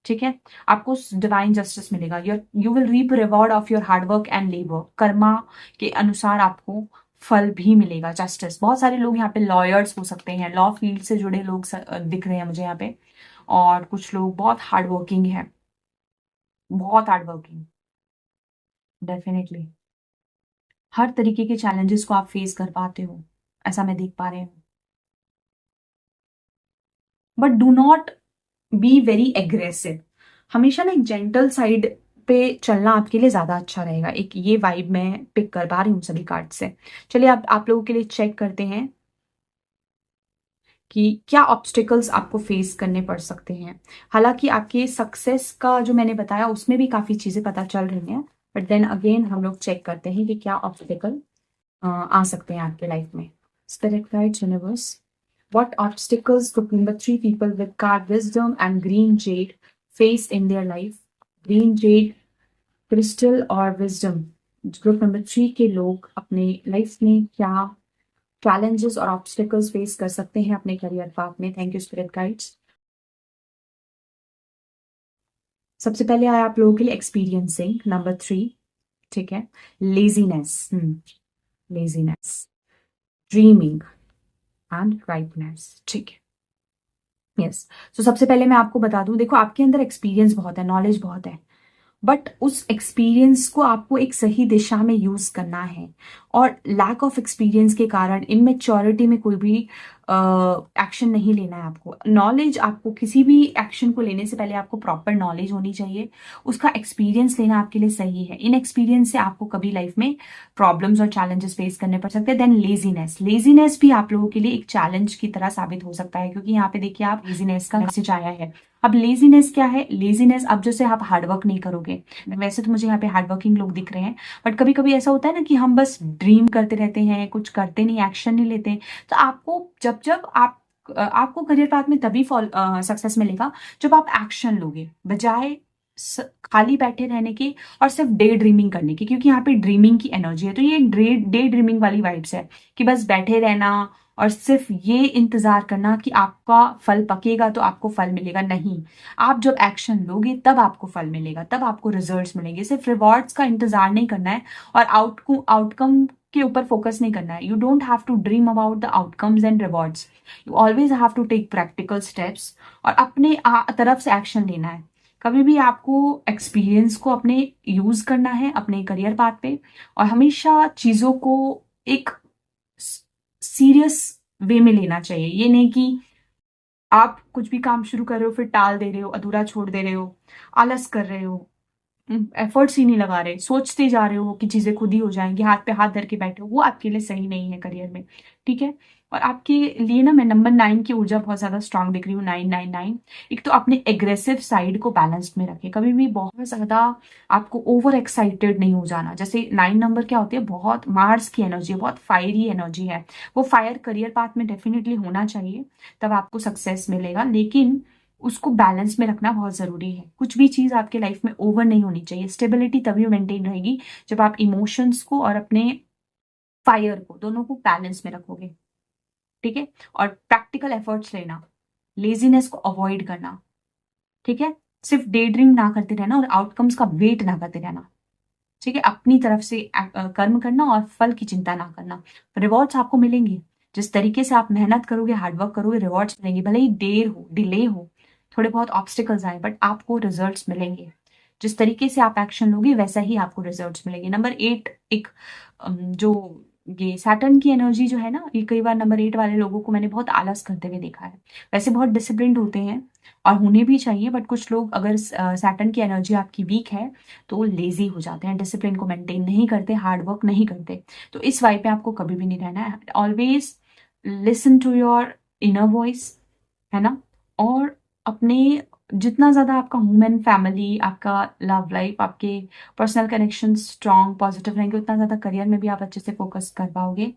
ठीक है। आपको डिवाइन जस्टिस मिलेगा। You will reap reward of your hard work and labour. Karma के अनुसार आपको फल भी मिलेगा, जस्टिस। बहुत सारे लोग यहाँ पे लॉयर्स हो सकते हैं, लॉ फील्ड से जुड़े लोग दिख रहे हैं मुझे यहाँ पे। और कुछ लोग बहुत हार्ड वर्किंग है, बहुत हार्ड वर्किंग, डेफिनेटली। हर तरीके के चैलेंजेस को आप फेस कर पाते हो, ऐसा मैं देख पा रही हूँ। But do not be very aggressive. हमेशा ना एक जेंटल साइड पे चलना आपके लिए ज्यादा अच्छा रहेगा। एक ये वाइब मैं पिक कर पा रही हूँ सभी कार्ड से। चलिए आप लोगों के लिए चेक करते हैं कि क्या ऑब्स्टिकल्स आपको फेस करने पड़ सकते हैं। हालांकि आपके सक्सेस का जो मैंने बताया उसमें भी काफी चीजें पता चल रही हैं, बट देन अगेन हम लोग चेक करते हैं कि क्या ऑब्स्टिकल आ सकते हैं आपके लाइफ में। Spirit guides, universe, what obstacles group number 3 people with card wisdom and green jade face in their life? Green jade, crystal और wisdom, ग्रुप नंबर 3 के लोग अपने लाइफ में क्या चैलेंजेस और ऑब्स्टिकल्स फेस कर सकते हैं अपने करियर पाथ में। Thank you spirit guides. सबसे पहले आया आप लोगों के लिए एक्सपीरियंसिंग नंबर 3। ठीक है। Laziness, laziness, dreaming and rightness. ठीक है। यस। तो सबसे पहले मैं आपको बता दूं, देखो आपके अंदर एक्सपीरियंस बहुत है, नॉलेज बहुत है, बट उस एक्सपीरियंस को आपको एक सही दिशा में यूज करना है। और लैक ऑफ एक्सपीरियंस के कारण, इनमेच्योरिटी में कोई भी एक्शन नहीं लेना है आपको। नॉलेज, आपको किसी भी एक्शन को लेने से पहले आपको प्रॉपर नॉलेज होनी चाहिए, उसका एक्सपीरियंस लेना आपके लिए सही है। इन एक्सपीरियंस से आपको कभी लाइफ में प्रॉब्लम्स और चैलेंजेस फेस करने पड़ सकते हैं। देन लेजीनेस, लेजीनेस भी आप लोगों के लिए एक चैलेंज की तरह साबित हो सकता है, क्योंकि यहाँ पे देखिए आप लेजीनेस का मैसेज आया है। अब लेजीनेस क्या है? लेजीनेस, अब जैसे आप हार्डवर्क नहीं करोगे, वैसे तो मुझे यहाँ पे हार्डवर्किंग लोग दिख रहे हैं, बट कभी कभी ऐसा होता है ना कि हम बस ड्रीम करते रहते हैं, कुछ करते नहीं, एक्शन नहीं लेते। तो आपको जब जब आपको करियर पाथ में तभी सक्सेस मिलेगा जब आप एक्शन लोगे, बजाय खाली बैठे रहने की और सिर्फ डे ड्रीमिंग करने की, क्योंकि यहाँ पे ड्रीमिंग की एनर्जी है। तो ये एक डे ड्रीमिंग वाली वाइब्स है कि बस बैठे रहना और सिर्फ ये इंतजार करना कि आपका फल पकेगा तो आपको फल मिलेगा। नहीं, आप जब एक्शन लोगे तब आपको फल मिलेगा, तब आपको रिजल्ट्स मिलेंगे। सिर्फ रिवॉर्ड्स का इंतजार नहीं करना है और आउटकम के ऊपर फोकस नहीं करना है. You don't have to dream about the outcomes and rewards. You always have to take practical steps और अपने तरफ से एक्शन लेना है. कभी भी आपको एक्सपीरियंस को अपने यूज करना है अपने करियर पाथ पे, और हमेशा चीजों को एक सीरियस वे में लेना चाहिए. ये नहीं कि आप कुछ भी काम शुरू कर रहे हो फिर टाल दे रहे हो, अधूरा छोड़ दे रहे हो, आलस कर रहे हो, एफर्ट्स ही नहीं लगा रहे, सोचते जा रहे हो कि चीजें खुद ही हो जाएंगी, हाथ पे हाथ धर के बैठे हो. वो आपके लिए सही नहीं है करियर में. ठीक है. और आपके लिए ना मैं नंबर 9 की ऊर्जा बहुत ज्यादा स्ट्रांग दिख रही हूँ. 999. एक तो अपने एग्रेसिव साइड को बैलेंस में रखें. कभी भी बहुत ज्यादा आपको ओवर एक्साइटेड नहीं हो जाना. जैसे 9 नंबर क्या होती है, बहुत मार्स की एनर्जी है, बहुत फायरी एनर्जी है. वो फायर करियर पाथ में डेफिनेटली होना चाहिए, तब आपको सक्सेस मिलेगा. लेकिन उसको बैलेंस में रखना बहुत जरूरी है. कुछ भी चीज आपके लाइफ में ओवर नहीं होनी चाहिए. स्टेबिलिटी तभी मेंटेन रहेगी जब आप इमोशंस को और अपने फायर को दोनों को बैलेंस में रखोगे. ठीक है. और प्रैक्टिकल एफर्ट्स लेना, लेजीनेस को अवॉइड करना. ठीक है. सिर्फ डे ड्रीम ना करते रहना और आउटकम्स का वेट ना करते रहना. ठीक है. अपनी तरफ से कर्म करना और फल की चिंता ना करना. रिवॉर्ड्स आपको मिलेंगे. जिस तरीके से आप मेहनत करोगे, हार्डवर्क करोगे, रिवॉर्ड्स मिलेंगे. भले ही देर हो, डिले हो, थोड़े बहुत ऑब्स्टिकल्स आए, बट आपको रिजल्ट्स मिलेंगे. जिस तरीके से आप एक्शन लोगे वैसा ही आपको रिजल्ट्स मिलेंगे. नंबर 8 एक जो ये सैटर्न की एनर्जी जो है ना, ये कई बार नंबर 8 वाले लोगों को मैंने बहुत आलस करते हुए देखा है. वैसे बहुत डिसिप्लिन्ड होते हैं और होने भी चाहिए, बट कुछ लोग अगर सैटर्न की एनर्जी आपकी वीक है तो वो लेजी हो जाते हैं, डिसिप्लिन को मेंटेन नहीं करते, हार्ड वर्क नहीं करते. तो इस वाइब पे आपको कभी भी नहीं रहना है. Always listen to your inner voice, है ना. और अपने जितना ज़्यादा आपका ह्यूमन फैमिली, आपका लव लाइफ, आपके पर्सनल कनेक्शन स्ट्रॉन्ग पॉजिटिव रहेंगे, उतना ज़्यादा करियर में भी आप अच्छे से फोकस कर पाओगे.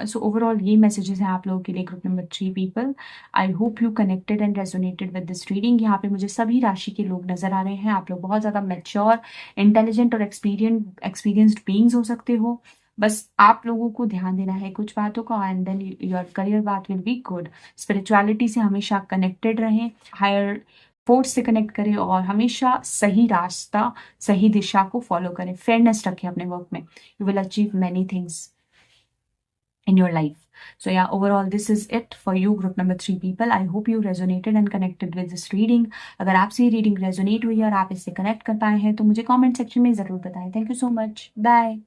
सो ओवरऑल ये मैसेजेस हैं आप लोगों के लिए, group number 3 people. I hope you connected and resonated with this reading. यहाँ पे मुझे सभी राशि के लोग नजर आ रहे हैं. आप लोग बहुत ज़्यादा मैच्योर, इंटेलिजेंट और एक्सपीरियंस्ड बीइंग्स हो सकते हो. बस आप लोगों को ध्यान देना है कुछ बातों का, एंड देन योर करियर बात विल बी गुड. स्पिरिचुअलिटी से हमेशा कनेक्टेड रहें, हायर फोर्स से कनेक्ट करें और हमेशा सही रास्ता, सही दिशा को फॉलो करें. फेयरनेस रखें अपने वर्क में. You will achieve many things in your life. So yeah, overall this is it for you, group number 3 people. I hope you resonated and connected with this reading. अगर आपसे ये reading resonate हुई और आप इससे connect कर पाए हैं तो मुझे कमेंट सेक्शन में जरूर बताएं. Thank you so much. Bye.